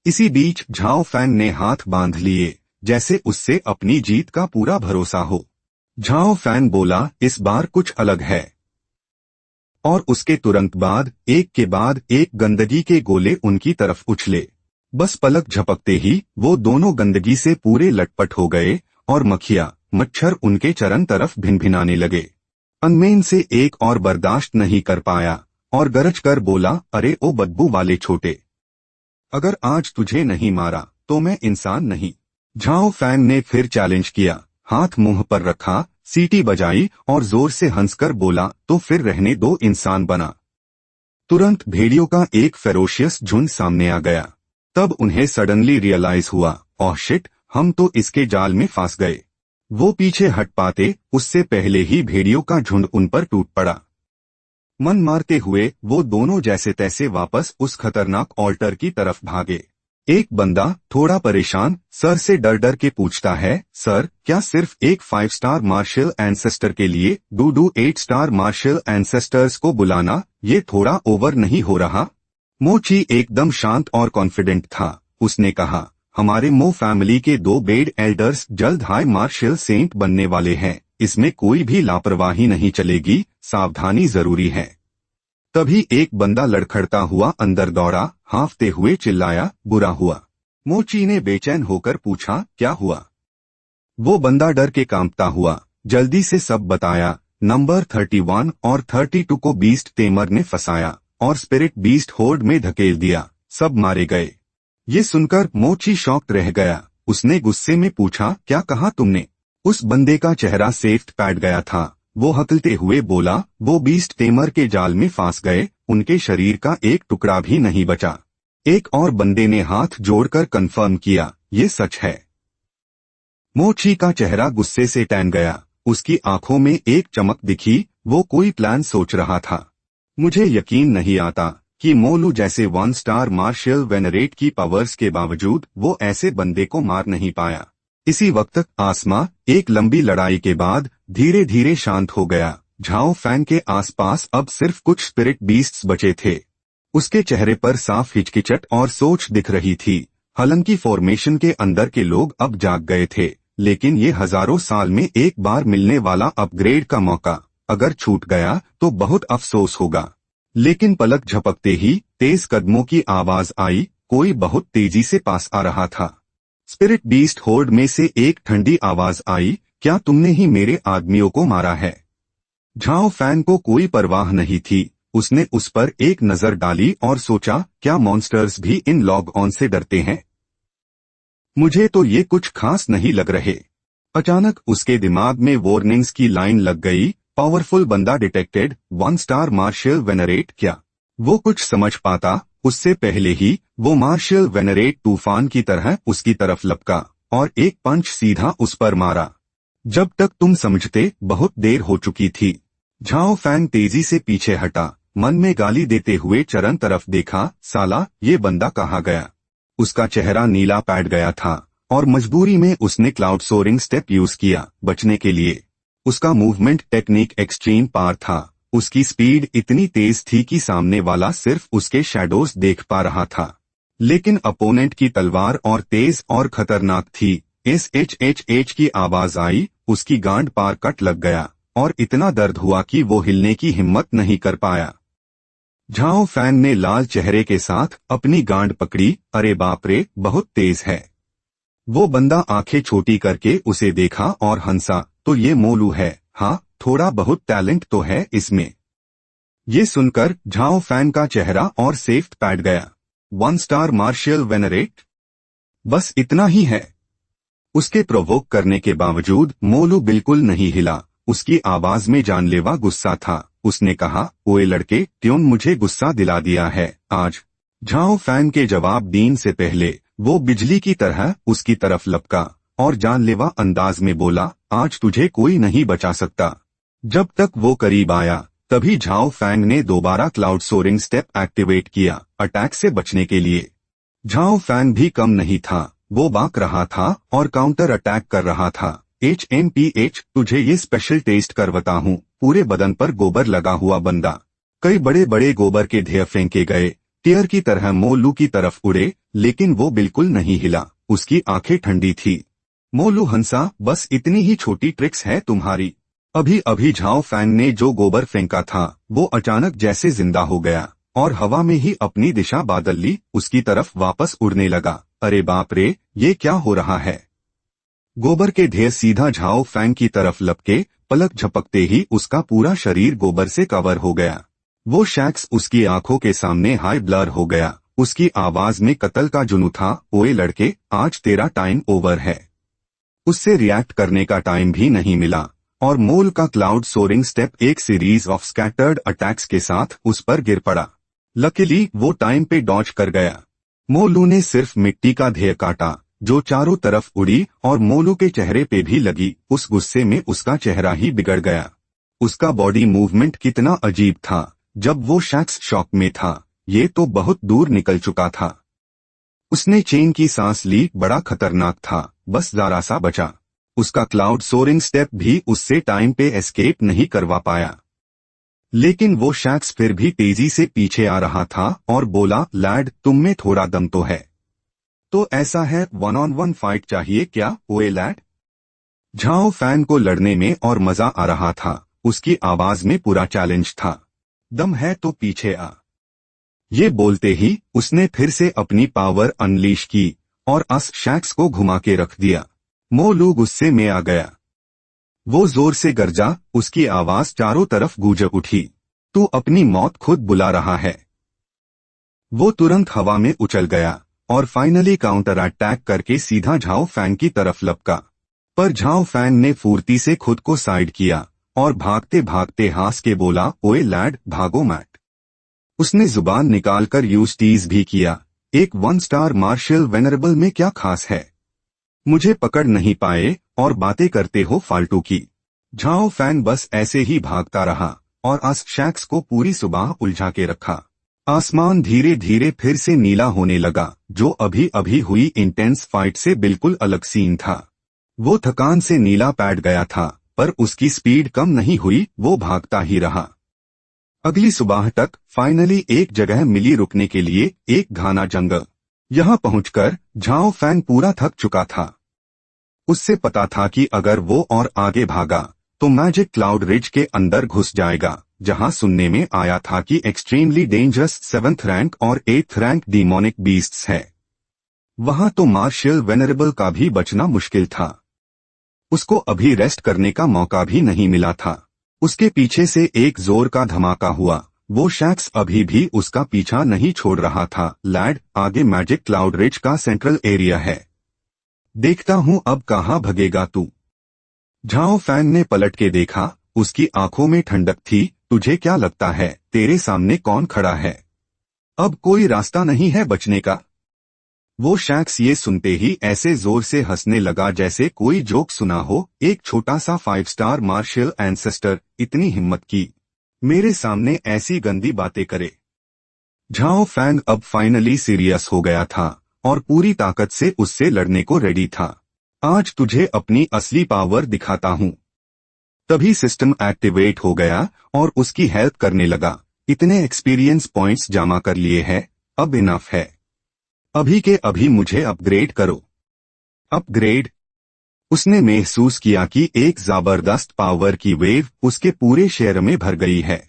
इसी बीच झाओ फैंग ने हाथ बांध लिए, जैसे उससे अपनी जीत का पूरा भरोसा हो। झाओ फैंग बोला, इस बार कुछ अलग है। और उसके तुरंत बाद एक गंदगी के गोले उनकी तरफ उछले। बस पलक झपकते ही वो दोनों गंदगी से पूरे लटपट हो गए और मक्खियां, मच्छर उनके चरण तरफ भिनभिनाने लगे। अनमेन से एक और बर्दाश्त नहीं कर पाया और गरज कर बोला, अरे ओ बदबू वाले छोटे, अगर आज तुझे नहीं मारा तो मैं इंसान नहीं। झाओ फैंग ने फिर चैलेंज किया, हाथ मुंह पर रखा, सीटी बजाई और जोर से हंसकर बोला, तो फिर रहने दो, इंसान बना। तुरंत भेड़ियों का एक फेरोशियस झुंड सामने आ गया। तब उन्हें सडनली रियलाइज हुआ, ओह शिट, हम तो इसके जाल में फंस गए। वो पीछे हट पाते उससे पहले ही भेड़ियों का झुंड उन पर टूट पड़ा। मन मारते हुए वो दोनों जैसे तैसे वापस उस खतरनाक ऑल्टर की तरफ भागे। एक बंदा थोड़ा परेशान सर से डर डर के पूछता है, सर क्या सिर्फ एक 5 स्टार मार्शल एंसेस्टर के लिए 8 स्टार मार्शल एंसेस्टर्स को बुलाना ये थोड़ा ओवर नहीं हो रहा? मोची एकदम शांत और कॉन्फिडेंट था। उसने कहा, हमारे मो फैमिली के 2 बेड एल्डर्स जल्द हाई मार्शल सेंट बनने वाले हैं, इसमें कोई भी लापरवाही नहीं चलेगी, सावधानी जरूरी है। तभी एक बंदा लड़खड़ता हुआ अंदर दौड़ा, हांफते हुए चिल्लाया, बुरा हुआ। मोची ने बेचैन होकर पूछा, क्या हुआ? वो बंदा डर के कांपता हुआ जल्दी से सब बताया। नंबर 31 और 32 को बीस्ट तेमर ने फंसाया और स्पिरिट बीस्ट होर्ड में धकेल दिया, सब मारे गए। ये सुनकर मोची शॉक्ड रह गया। उसने गुस्से में पूछा, क्या कहा तुमने? उस बंदे का चेहरा सेफ्ट पैट गया था। वो हकलते हुए बोला, वो बीस्ट तेमर के जाल में फंस गए, उनके शरीर का एक टुकड़ा भी नहीं बचा। एक और बंदे ने हाथ जोड़कर कंफर्म किया, ये सच है। मोची का चेहरा गुस्से से टैन गया। उसकी आंखों में एक चमक दिखी, वो कोई प्लान सोच रहा था। मुझे यकीन नहीं आता कि मोलू जैसे 1 स्टार मार्शल वेनरेट की पावर्स के बावजूद वो ऐसे बंदे को मार नहीं पाया। इसी वक्त आसमां एक लंबी लड़ाई के बाद धीरे धीरे शांत हो गया। झाओ फैंग के आसपास अब सिर्फ कुछ स्पिरिट बीस्ट्स बचे थे। उसके चेहरे पर साफ हिचकिचट और सोच दिख रही थी। हालांकि फॉर्मेशन के अंदर के लोग अब जाग गए थे, लेकिन ये हजारों साल में एक बार मिलने वाला अपग्रेड का मौका अगर छूट गया तो बहुत अफसोस होगा। लेकिन पलक झपकते ही तेज कदमों की आवाज आई। कोई बहुत तेजी से पास आ रहा था। स्पिरिट बीस्ट होर्ड में से एक ठंडी आवाज आई, क्या तुमने ही मेरे आदमियों को मारा है? झाओ फैन को कोई परवाह नहीं थी। उसने उस पर एक नजर डाली और सोचा, क्या मॉन्स्टर्स भी इन लॉग ऑन से डरते हैं? मुझे तो ये कुछ खास नहीं लग रहे। अचानक उसके दिमाग में वार्निंग्स की लाइन लग गई। पावरफुल बंदा डिटेक्टेड, 1 स्टार मार्शल वेनरेट। क्या वो कुछ समझ पाता उससे पहले ही वो मार्शल वेनरेट तूफान की तरह उसकी तरफ लपका और एक पंच सीधा उस पर मारा। जब तक तुम समझते बहुत देर हो चुकी थी। झाओ फैंग तेजी से पीछे हटा, मन में गाली देते हुए चरण तरफ देखा। साला, ये बंदा कहाँ गया? उसका चेहरा नीला पैट गया था और मजबूरी में उसने क्लाउड सोरिंग स्टेप यूज किया बचने के लिए। उसका मूवमेंट टेक्निक एक्सट्रीम पार था। उसकी स्पीड इतनी तेज थी कि सामने वाला सिर्फ उसके शैडोज देख पा रहा था। लेकिन अपोनेंट की तलवार और तेज और खतरनाक थी। SHHH की आवाज आई। उसकी गांड पार कट लग गया और इतना दर्द हुआ कि वो हिलने की हिम्मत नहीं कर पाया। झाओ फैंग ने लाल चेहरे के साथ अपनी गांड पकड़ी। अरे बाप रे, बहुत तेज है। वो बंदा आंखें छोटी करके उसे देखा और हंसा, तो ये मोलू है। हाँ, थोड़ा बहुत टैलेंट तो है इसमें। ये सुनकर झाओ फैंग का चेहरा और सेफ्ट पैट गया। 1 स्टार मार्शल वेनरेट, बस इतना ही है। उसके प्रोवोक करने के बावजूद मोलू बिल्कुल नहीं हिला। उसकी आवाज में जानलेवा गुस्सा था। उसने कहा, ओए लड़के, ट्यून मुझे गुस्सा दिला दिया है आज। झाओ फैंग के जवाब देने से पहले वो बिजली की तरह उसकी तरफ लपका और जानलेवा अंदाज में बोला, आज तुझे कोई नहीं बचा सकता। जब तक वो करीब आया तभी झाओ फैंग ने दोबारा क्लाउड सोरिंग स्टेप एक्टिवेट किया अटैक से बचने के लिए। झाओ फैंग भी कम नहीं था। वो बांक रहा था और काउंटर अटैक कर रहा था। HMPH, तुझे ये स्पेशल टेस्ट करवाता हूँ। पूरे बदन पर गोबर लगा हुआ बंदा। कई बड़े बड़े गोबर के ढेर फेंके गए। टीयर की तरह मोलू की तरफ उड़े, लेकिन वो बिल्कुल नहीं हिला। उसकी आंखें ठंडी थी। मोलू हंसा, बस इतनी ही छोटी ट्रिक्स है तुम्हारी। अभी अभी झाओ फैंग ने जो गोबर फेंका था वो अचानक जैसे जिंदा हो गया और हवा में ही अपनी दिशा बदल ली। उसकी तरफ वापस उड़ने लगा। अरे बाप रे, ये क्या हो रहा है? गोबर के ढेर सीधा झाओ फैंग की तरफ लपके। पलक झपकते ही उसका पूरा शरीर गोबर से कवर हो गया। वो शख्स उसकी आंखों के सामने हाई ब्लर हो गया। उसकी आवाज में कत्ल का जुनून था। ओए लड़के, आज तेरा टाइम ओवर है। उससे रिएक्ट करने का टाइम भी नहीं मिला और मोल का क्लाउड सोरिंग स्टेप एक सीरीज ऑफ स्कैटर्ड अटैक्स के साथ उस पर गिर पड़ा। लकीली वो टाइम पे डॉज कर गया। मोलू ने सिर्फ मिट्टी का ढेर काटा जो चारों तरफ उड़ी और मोलू के चेहरे पे भी लगी। उस गुस्से में उसका चेहरा ही बिगड़ गया। उसका बॉडी मूवमेंट कितना अजीब था जब वो शख्स शॉक में था। ये तो बहुत दूर निकल चुका था। उसने चेन की सांस ली। बड़ा खतरनाक था, बस जरा सा बचा। उसका क्लाउड सोरिंग स्टेप भी उससे टाइम पे एस्केप नहीं करवा पाया। लेकिन वो शख्स फिर भी तेजी से पीछे आ रहा था और बोला, लैड तुम में थोड़ा दम तो है। तो ऐसा है, 1-on-1 फाइट चाहिए क्या ओए लैड? झाओ फैन को लड़ने में और मजा आ रहा था। उसकी आवाज में पूरा चैलेंज था। दम है तो पीछे आ। ये बोलते ही उसने फिर से अपनी पावर अनलीश की और अस शख्स को घुमा के रख दिया। मोलू गुस्से में आ गया। वो जोर से गरजा। उसकी आवाज चारों तरफ गूंज उठी। तू अपनी मौत खुद बुला रहा है। वो तुरंत हवा में उछल गया और फाइनली काउंटर अटैक करके सीधा झाओ फैन की तरफ लपका। पर झाओ फैन ने फुर्ती से खुद को साइड किया और भागते भागते हंस के बोला, ओए लैड भागो मैट। उसने जुबान निकालकर यूज टीज भी किया। एक 1 स्टार मार्शल वेनरेबल में क्या खास है? मुझे पकड़ नहीं पाए और बातें करते हो फालतू की। झाओ फैन बस ऐसे ही भागता रहा और अस शख्स को पूरी सुबह उलझा के रखा। आसमान धीरे धीरे फिर से नीला होने लगा जो अभी अभी हुई इंटेंस फाइट से बिल्कुल अलग सीन था। वो थकान से नीला पैट गया था पर उसकी स्पीड कम नहीं हुई। वो भागता ही रहा। अगली सुबह तक फाइनली एक जगह मिली रुकने के लिए, एक घना जंगल। यहां पहुंचकर झाओ फैन पूरा थक चुका था। उससे पता था कि अगर वो और आगे भागा तो मैजिक क्लाउड रिज के अंदर घुस जाएगा जहां सुनने में आया था कि एक्सट्रीमली डेंजरस 7th रैंक और 8th रैंक डीमोनिक बीस्ट्स है। वहां तो मार्शल वेनरेबल का भी बचना मुश्किल था। उसको अभी रेस्ट करने का मौका भी नहीं मिला था। उसके पीछे से एक जोर का धमाका हुआ। वो शख्स अभी भी उसका पीछा नहीं छोड़ रहा था। लैड आगे मैजिक क्लाउड रिज का सेंट्रल एरिया है। देखता हूं अब कहां भगेगा तू। झाओ फैन ने पलट के देखा। उसकी आंखों में ठंडक थी। तुझे क्या लगता है तेरे सामने कौन खड़ा है? अब कोई रास्ता नहीं है बचने का। वो शख्स ये सुनते ही ऐसे जोर से हंसने लगा जैसे कोई जोक सुना हो। एक छोटा सा 5 स्टार मार्शल एंसेस्टर इतनी हिम्मत की मेरे सामने ऐसी गंदी बातें करे। झाओ फैन अब फाइनली सीरियस हो गया था और पूरी ताकत से उससे लड़ने को रेडी था। आज तुझे अपनी असली पावर दिखाता हूं। तभी सिस्टम एक्टिवेट हो गया और उसकी हेल्प करने लगा। इतने एक्सपीरियंस पॉइंट्स जमा कर लिए हैं, अब इनफ है। अभी के अभी मुझे अपग्रेड करो। अपग्रेड? उसने महसूस किया कि एक जबरदस्त पावर की वेव उसके पूरे शहर में भर गई है।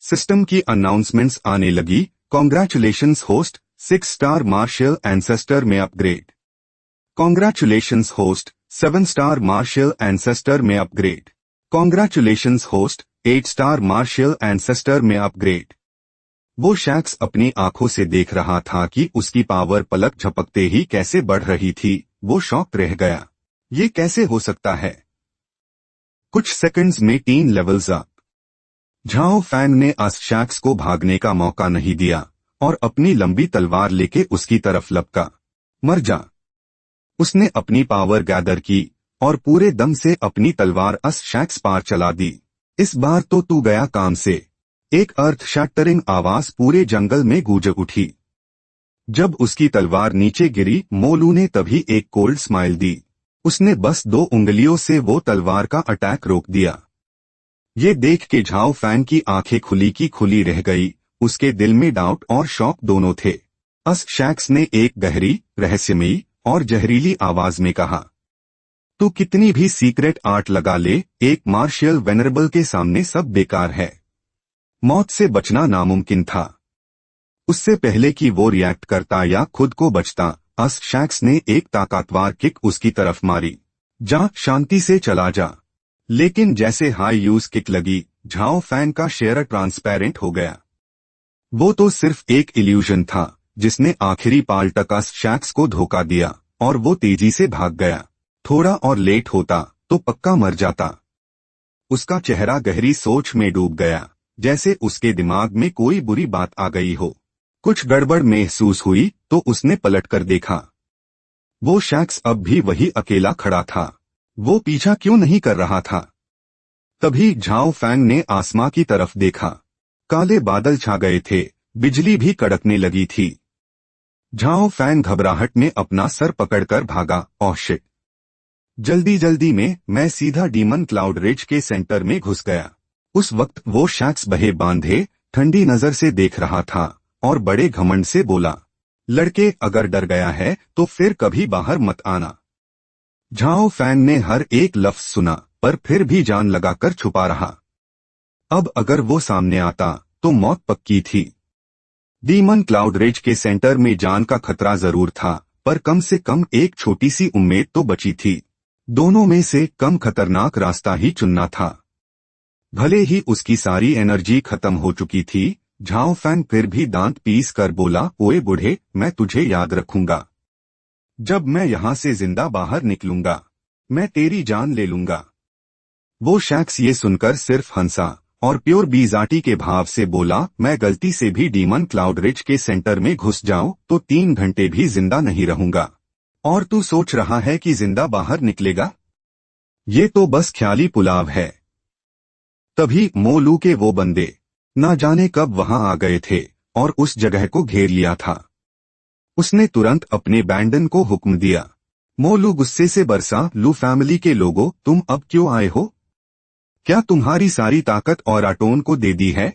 सिस्टम की अनाउंसमेंट्स आने लगी। Congratulations host, 6 star martial ancestor में upgrade. Congratulations host, 7 star martial ancestor में upgrade. Congratulations host, 8 star martial ancestor में अपग्रेड। वो शख्स अपनी आंखों से देख रहा था कि उसकी पावर पलक झपकते ही कैसे बढ़ रही थी। वो शॉक रह गया। ये कैसे हो सकता है? कुछ सेकंड्स में 3 लेवल्स अप। झाओ फैन ने अस शख्स को भागने का मौका नहीं दिया और अपनी लंबी तलवार लेके उसकी तरफ लपका। मर जा। उसने अपनी पावर गैदर की और पूरे दम से अपनी तलवार अस शख्स पार चला दी। इस बार तो तू गया काम से। एक अर्थ शैटरिंग आवाज पूरे जंगल में गूंज उठी। जब उसकी तलवार नीचे गिरी, मोलू ने तभी एक कोल्ड स्माइल दी। उसने बस 2 उंगलियों से वो तलवार का अटैक रोक दिया। ये देख के झाओ फैन की आंखें खुली की खुली रह गई। उसके दिल में डाउट और शौक दोनों थे। अस शख्स ने एक गहरी, रहस्यमयी और जहरीली आवाज में कहा, तू कितनी भी सीक्रेट आर्ट लगा ले, एक मार्शल वेनरेबल के सामने सब बेकार है। मौत से बचना नामुमकिन था। उससे पहले कि वो रिएक्ट करता या खुद को बचता, अस शख्स ने एक ताकतवर किक उसकी तरफ मारी। जा, शांति से चला जा। लेकिन जैसे हाई यूज किक लगी, झाओ फैन का शेयर ट्रांसपेरेंट हो गया। वो तो सिर्फ एक इल्यूजन था जिसने आखिरी पाल तक अस शख्स को धोखा दिया और वो तेजी से भाग गया। थोड़ा और लेट होता तो पक्का मर जाता। उसका चेहरा गहरी सोच में डूब गया, जैसे उसके दिमाग में कोई बुरी बात आ गई हो। कुछ गड़बड़ महसूस हुई तो उसने पलटकर देखा। वो शख्स अब भी वही अकेला खड़ा था। वो पीछा क्यों नहीं कर रहा था? तभी झाओ फैंग ने आसमां की तरफ देखा। काले बादल छा गए थे, बिजली भी कड़कने लगी थी। झाओ फैंग घबराहट में अपना सर पकड़कर भागा। Oh shit! जल्दी जल्दी में मैं सीधा डीमन क्लाउड रिज के सेंटर में घुस गया। उस वक्त वो शख्स बहे बांधे ठंडी नजर से देख रहा था और बड़े घमंड से बोला, लड़के अगर डर गया है तो फिर कभी बाहर मत आना। झाओ फैंग ने हर एक लफ्ज सुना पर फिर भी जान लगाकर छुपा रहा। अब अगर वो सामने आता तो मौत पक्की थी। डीमन क्लाउड रिज के सेंटर में जान का खतरा जरूर था, पर कम से कम एक छोटी सी उम्मीद तो बची थी। दोनों में से कम खतरनाक रास्ता ही चुनना था। भले ही उसकी सारी एनर्जी खत्म हो चुकी थी, झाओ फैंग फिर भी दांत पीस कर बोला, ओए बूढ़े, मैं तुझे याद रखूंगा। जब मैं यहां से जिंदा बाहर निकलूंगा, मैं तेरी जान ले लूंगा। वो शख्स ये सुनकर सिर्फ हंसा और प्योर बीजाटी के भाव से बोला, मैं गलती से भी डीमन क्लाउड रिज के सेंटर में घुस जाऊं तो 3 घंटे भी जिंदा नहीं रहूंगा। और तू सोच रहा है कि जिंदा बाहर निकलेगा? ये तो बस ख्याली पुलाव है। तभी मोलू के वो बंदे ना जाने कब वहां आ गए थे और उस जगह को घेर लिया था। उसने तुरंत अपने बैंडन को हुक्म दिया। मोलू गुस्से से बरसा, लू फैमिली के लोगों, तुम अब क्यों आए हो? क्या तुम्हारी सारी ताकत और आटोन को दे दी है?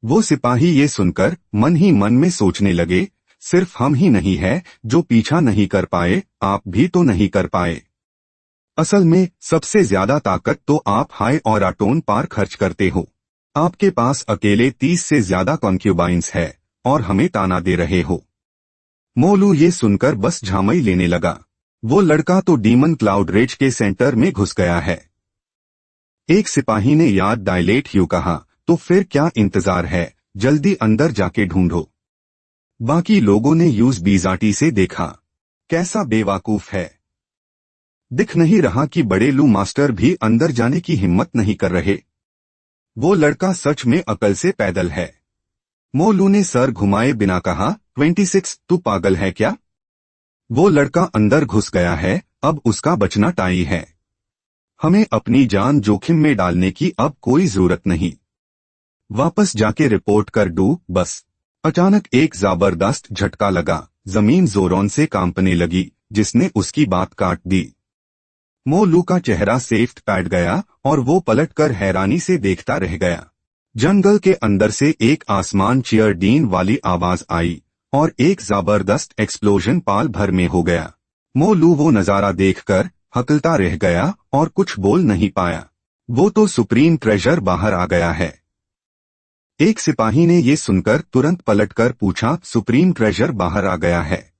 वो सिपाही ये सुनकर मन ही मन में सोचने लगे, सिर्फ हम ही नहीं है जो पीछा नहीं कर पाए, आप भी तो नहीं कर पाए। असल में सबसे ज्यादा ताकत तो आप हाई और आटोन पार खर्च करते हो। आपके पास अकेले 30 से ज्यादा कॉन्क्यूबाइंस है और हमें ताना दे रहे हो। मोलू ये सुनकर बस झामई लेने लगा। वो लड़का तो डीमन क्लाउड रिज के सेंटर में घुस गया है। एक सिपाही ने याद डायलेट यू कहा, तो फिर क्या इंतजार है, जल्दी अंदर जाके ढूंढो। बाकी लोगों ने यूज बीजाटी से देखा। कैसा बेवकूफ है! दिख नहीं रहा कि बड़े लू मास्टर भी अंदर जाने की हिम्मत नहीं कर रहे। वो लड़का सच में अकल से पैदल है। मोलू ने सर घुमाए बिना कहा, 26, तू पागल है क्या? वो लड़का अंदर घुस गया है, अब उसका बचना टाई है। हमें अपनी जान जोखिम में डालने की अब कोई जरूरत नहीं। वापस जाके रिपोर्ट कर दू बस। अचानक एक जबरदस्त झटका लगा, जमीन जोरों से कांपने लगी, जिसने उसकी बात काट दी। मोलू का चेहरा सेफ्ट पैट गया और वो पलटकर हैरानी से देखता रह गया। जंगल के अंदर से एक आसमान चियरडीन वाली आवाज आई और एक जबरदस्त एक्सप्लोजन पाल भर में हो गया। मोलू वो नजारा देखकर हकलता रह गया और कुछ बोल नहीं पाया। वो तो सुप्रीम ट्रेजर बाहर आ गया है। एक सिपाही ने ये सुनकर तुरंत पलटकर पूछा, सुप्रीम ट्रेजर बाहर आ गया है?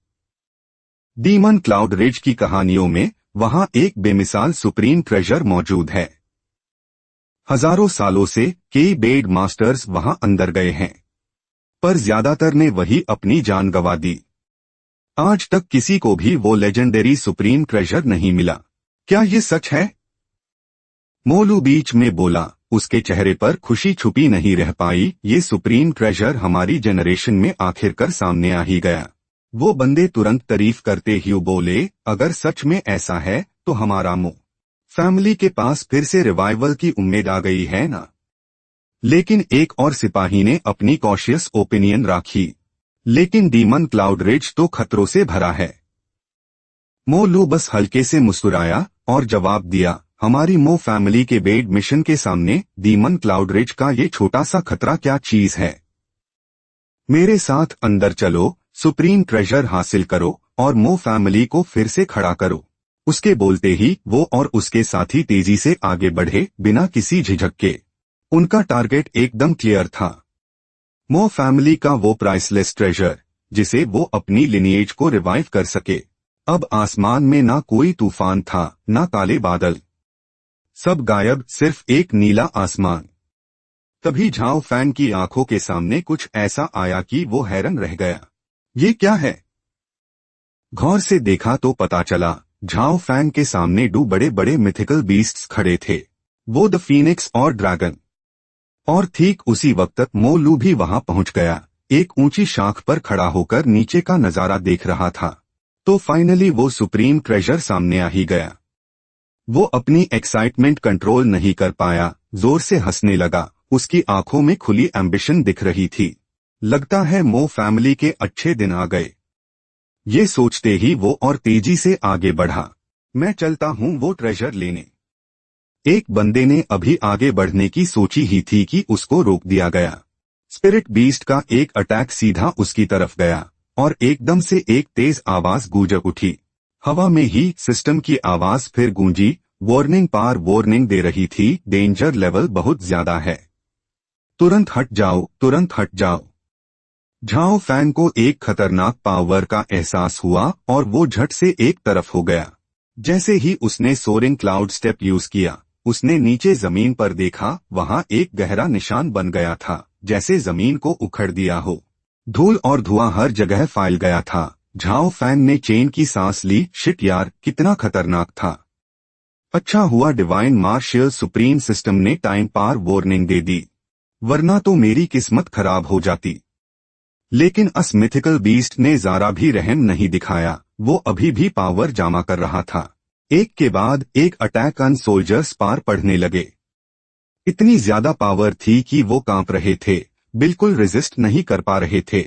डीमन क्लाउड रिज की कहानियों में वहां एक बेमिसाल सुप्रीम ट्रेजर मौजूद है। हजारों सालों से कई बेड मास्टर्स वहां अंदर गए हैं, पर ज्यादातर ने वही अपनी जान गंवा दी। आज तक किसी को भी वो लेजेंडरी सुप्रीम ट्रेजर नहीं मिला। क्या ये सच है? मोलू बीच में बोला। उसके चेहरे पर खुशी छुपी नहीं रह पाई। ये सुप्रीम ट्रेजर हमारी जनरेशन में आखिरकार सामने आ ही गया। वो बंदे तुरंत तारीफ करते ही बोले, अगर सच में ऐसा है तो हमारा मो फैमिली के पास फिर से रिवाइवल की उम्मीद आ गई है ना। लेकिन एक और सिपाही ने अपनी कॉशियस ओपिनियन रखी, लेकिन डीमन क्लाउड रिज तो खतरों से भरा है। मोलू बस हल्के से मुस्कुराया और जवाब दिया, हमारी मो फैमिली के बेड मिशन के सामने डीमन क्लाउड रिज का ये छोटा सा खतरा क्या चीज है। मेरे साथ अंदर चलो, सुप्रीम ट्रेजर हासिल करो और मो फैमिली को फिर से खड़ा करो। उसके बोलते ही वो और उसके साथी तेजी से आगे बढ़े, बिना किसी झिझक के। उनका टारगेट एकदम क्लियर था, मो फैमिली का वो प्राइसलेस ट्रेजर जिसे वो अपनी लिनिएज को रिवाइव कर सके। अब आसमान में ना कोई तूफान था, ना काले बादल, सब गायब, सिर्फ एक नीला आसमान। तभी झाओ फैंग की आंखों के सामने कुछ ऐसा आया कि वो हैरान रह गया। ये क्या है? गौर से देखा तो पता चला झाओ फैंग के सामने दो बड़े बड़े मिथिकल बीस्ट्स खड़े थे, वो द फीनिक्स और ड्रैगन। और ठीक उसी वक्त मो लू भी वहां पहुंच गया, एक ऊंची शाख पर खड़ा होकर नीचे का नजारा देख रहा था। तो फाइनली वो सुप्रीम ट्रेजर सामने आ ही गया। वो अपनी एक्साइटमेंट कंट्रोल नहीं कर पाया, जोर से हंसने लगा। उसकी आंखों में खुली एम्बिशन दिख रही थी। लगता है मो फैमिली के अच्छे दिन आ गए। ये सोचते ही वो और तेजी से आगे बढ़ा। मैं चलता हूं वो ट्रेजर लेने। एक बंदे ने अभी आगे बढ़ने की सोची ही थी कि उसको रोक दिया गया। स्पिरिट बीस्ट का एक अटैक सीधा उसकी तरफ गया और एकदम से एक तेज आवाज गूंज उठी। हवा में ही सिस्टम की आवाज फिर गूंजी, वार्निंग पार वार्निंग दे रही थी, डेंजर लेवल बहुत ज्यादा है, तुरंत हट जाओ, तुरंत हट जाओ। झाओ फैन को एक खतरनाक पावर का एहसास हुआ और वो झट से एक तरफ हो गया। जैसे ही उसने सोरिंग क्लाउड स्टेप यूज किया, उसने नीचे जमीन पर देखा, वहां एक गहरा निशान बन गया था, जैसे जमीन को उखड़ दिया हो। धूल और धुआं हर जगह फैल गया था। झाओ फैन ने चैन की सांस ली। शिट यार, कितना खतरनाक था। अच्छा हुआ डिवाइन मार्शियल सुप्रीम सिस्टम ने टाइम पार वार्निंग दे दी, वरना तो मेरी किस्मत खराब हो जाती। लेकिन अस मिथिकल बीस्ट ने जरा भी रहम नहीं दिखाया। वो अभी भी पावर जमा कर रहा था। एक के बाद एक अटैक अन सोल्जर्स पार पढ़ने लगे। इतनी ज्यादा पावर थी कि वो कांप रहे थे, बिल्कुल रेजिस्ट नहीं कर पा रहे थे।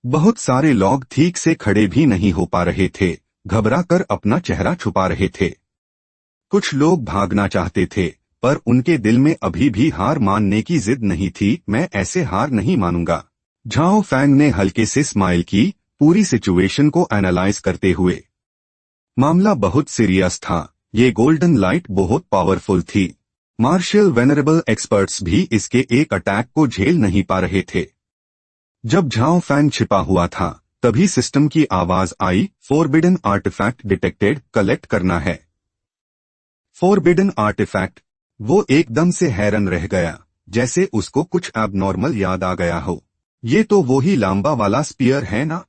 बहुत सारे लोग ठीक से खड़े भी नहीं हो पा रहे थे, घबरा कर अपना चेहरा छुपा रहे थे। कुछ लोग भागना चाहते थे, पर उनके दिल में अभी भी हार मानने की जिद नहीं थी। मैं ऐसे हार नहीं मानूंगा। झाओ फैंग ने हल्के से स्माइल की, पूरी सिचुएशन को एनालाइज करते हुए। मामला बहुत सीरियस था। ये गोल्डन लाइट बहुत पावरफुल थी। मार्शियल वेनरेबल एक्सपर्ट्स भी इसके एक अटैक को झेल नहीं पा रहे थे। जब झाओ फैंग छिपा हुआ था, तभी सिस्टम की आवाज आई, फोरबिडन आर्टिफैक्ट डिटेक्टेड, कलेक्ट करना है। Forbidden artifact. वो एकदम से हैरान रह गया, जैसे उसको कुछ एबनॉर्मल याद आ गया हो। ये तो वो ही लांबा वाला स्पीयर है ना।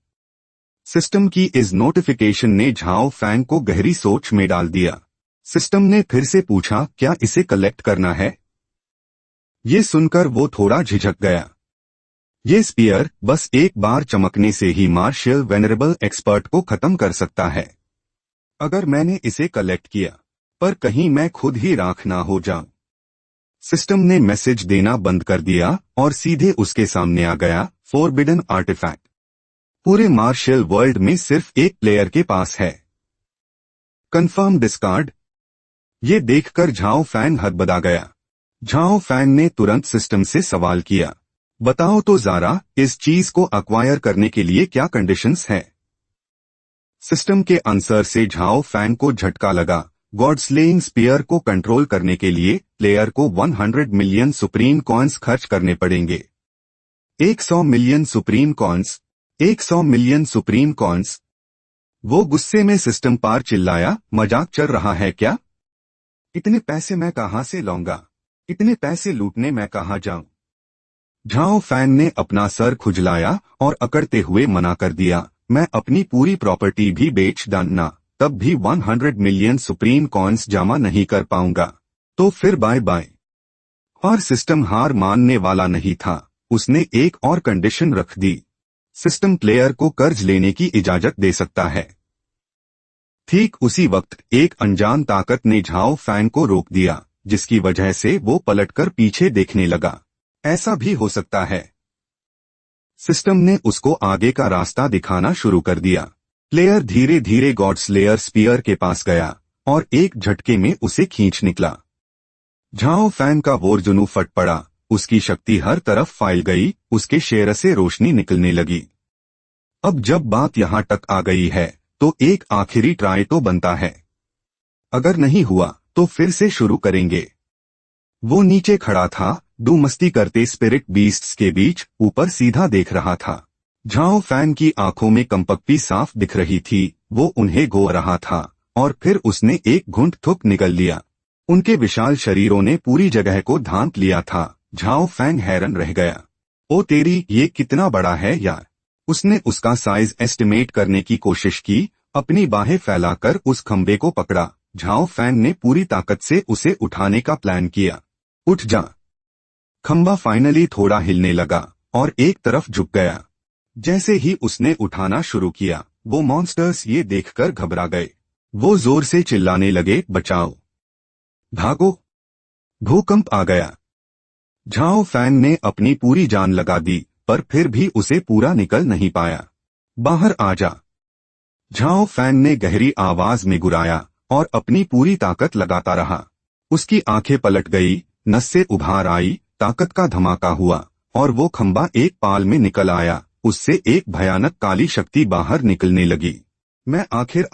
सिस्टम की इस नोटिफिकेशन ने झाओ फैंग को गहरी सोच में डाल दिया। सिस्टम ने फिर से पूछा, क्या इसे कलेक्ट करना है? ये सुनकर वो थोड़ा झिझक गया। ये स्पीयर बस एक बार चमकने से ही मार्शियल वेनरेबल एक्सपर्ट को खत्म कर सकता है। अगर मैंने इसे कलेक्ट किया, पर कहीं मैं खुद ही राख ना हो जाऊं। सिस्टम ने मैसेज देना बंद कर दिया और सीधे उसके सामने आ गया, फोरबिडन आर्टिफैक्ट। पूरे मार्शियल वर्ल्ड में सिर्फ एक प्लेयर के पास है। Confirm discard. ये देखकर झाओ फैंग हड़बड़ा गया। झाओ फैंग ने तुरंत सिस्टम से सवाल किया, बताओ तो ज़रा, इस चीज को एक्वायर करने के लिए क्या कंडीशंस है? सिस्टम के आंसर से झाओ फैंग को झटका लगा। गॉड स्लेइंग स्पीयर को कंट्रोल करने के लिए प्लेयर को 100 मिलियन सुप्रीम कॉइन्स खर्च करने पड़ेंगे। 100 million supreme coins, 100 million supreme coins. वो गुस्से में सिस्टम पार चिल्लाया, मजाक चल रहा है क्या? इतने पैसे मैं कहां से लाऊंगा? इतने पैसे लूटने मैं कहां जाऊं? झाओ फैंग ने अपना सर खुजलाया और अकड़ते हुए मना कर दिया, मैं अपनी पूरी प्रॉपर्टी भी बेच डालना, तब भी 100 मिलियन सुप्रीम कॉइन्स जमा नहीं कर पाऊंगा। तो फिर बाय बाय। और सिस्टम हार मानने वाला नहीं था। उसने एक और कंडीशन रख दी, सिस्टम प्लेयर को कर्ज लेने की इजाजत दे सकता है। ठीक उसी वक्त एक अनजान ताकत ने झाओ फैंग को रोक दिया, जिसकी वजह से वो पलटकर पीछे देखने लगा। ऐसा भी हो सकता है। सिस्टम ने उसको आगे का रास्ता दिखाना शुरू कर दिया। प्लेयर धीरे धीरे गॉड स्लेयर स्पीयर के पास गया और एक झटके में उसे खींच निकला। झाओ फैंग का वोरजुनू फट पड़ा, उसकी शक्ति हर तरफ फैल गई, उसके शेर से रोशनी निकलने लगी। अब जब बात यहां तक आ गई है, तो एक आखिरी ट्राई तो बनता है। अगर नहीं हुआ तो फिर से शुरू करेंगे। वो नीचे खड़ा था, दो मस्ती करते स्पिरिट बीस्ट्स के बीच ऊपर सीधा देख रहा था। झाओ फैंग की आंखों में कंपकपी साफ दिख रही थी। वो उन्हें गो रहा था और फिर उसने एक घुंट थूक निकल लिया। उनके विशाल शरीरों ने पूरी जगह को ढांक लिया था। झाओ फैंग हैरान रह गया। ओ तेरी, ये कितना बड़ा है यार। उसने उसका साइज एस्टिमेट करने की कोशिश की। अपनी बाहें फैलाकर उस खंबे को पकड़ा। झाओ फैंग ने पूरी ताकत से उसे उठाने का प्लान किया। उठ जा। खंबा फाइनली थोड़ा हिलने लगा और एक तरफ झुक गया। जैसे ही उसने उठाना शुरू किया, वो मॉन्स्टर्स ये देखकर घबरा गए। वो जोर से चिल्लाने लगे, बचाओ, भागो, भूकंप आ गया। झाओ फैंग ने अपनी पूरी जान लगा दी, पर फिर भी उसे पूरा निकल नहीं पाया। बाहर आ जा। झाओ फैंग ने गहरी आवाज में गुर्राया और अपनी पूरी ताकत लगाता रहा। उसकी आंखें पलट गई, नस से उभार आई, ताकत का धमाका हुआ और वो खंबा एक पाल में निकल आया। उससे एक भयानक काली शक्ति बाहर निकलने लगी। मैं आखिर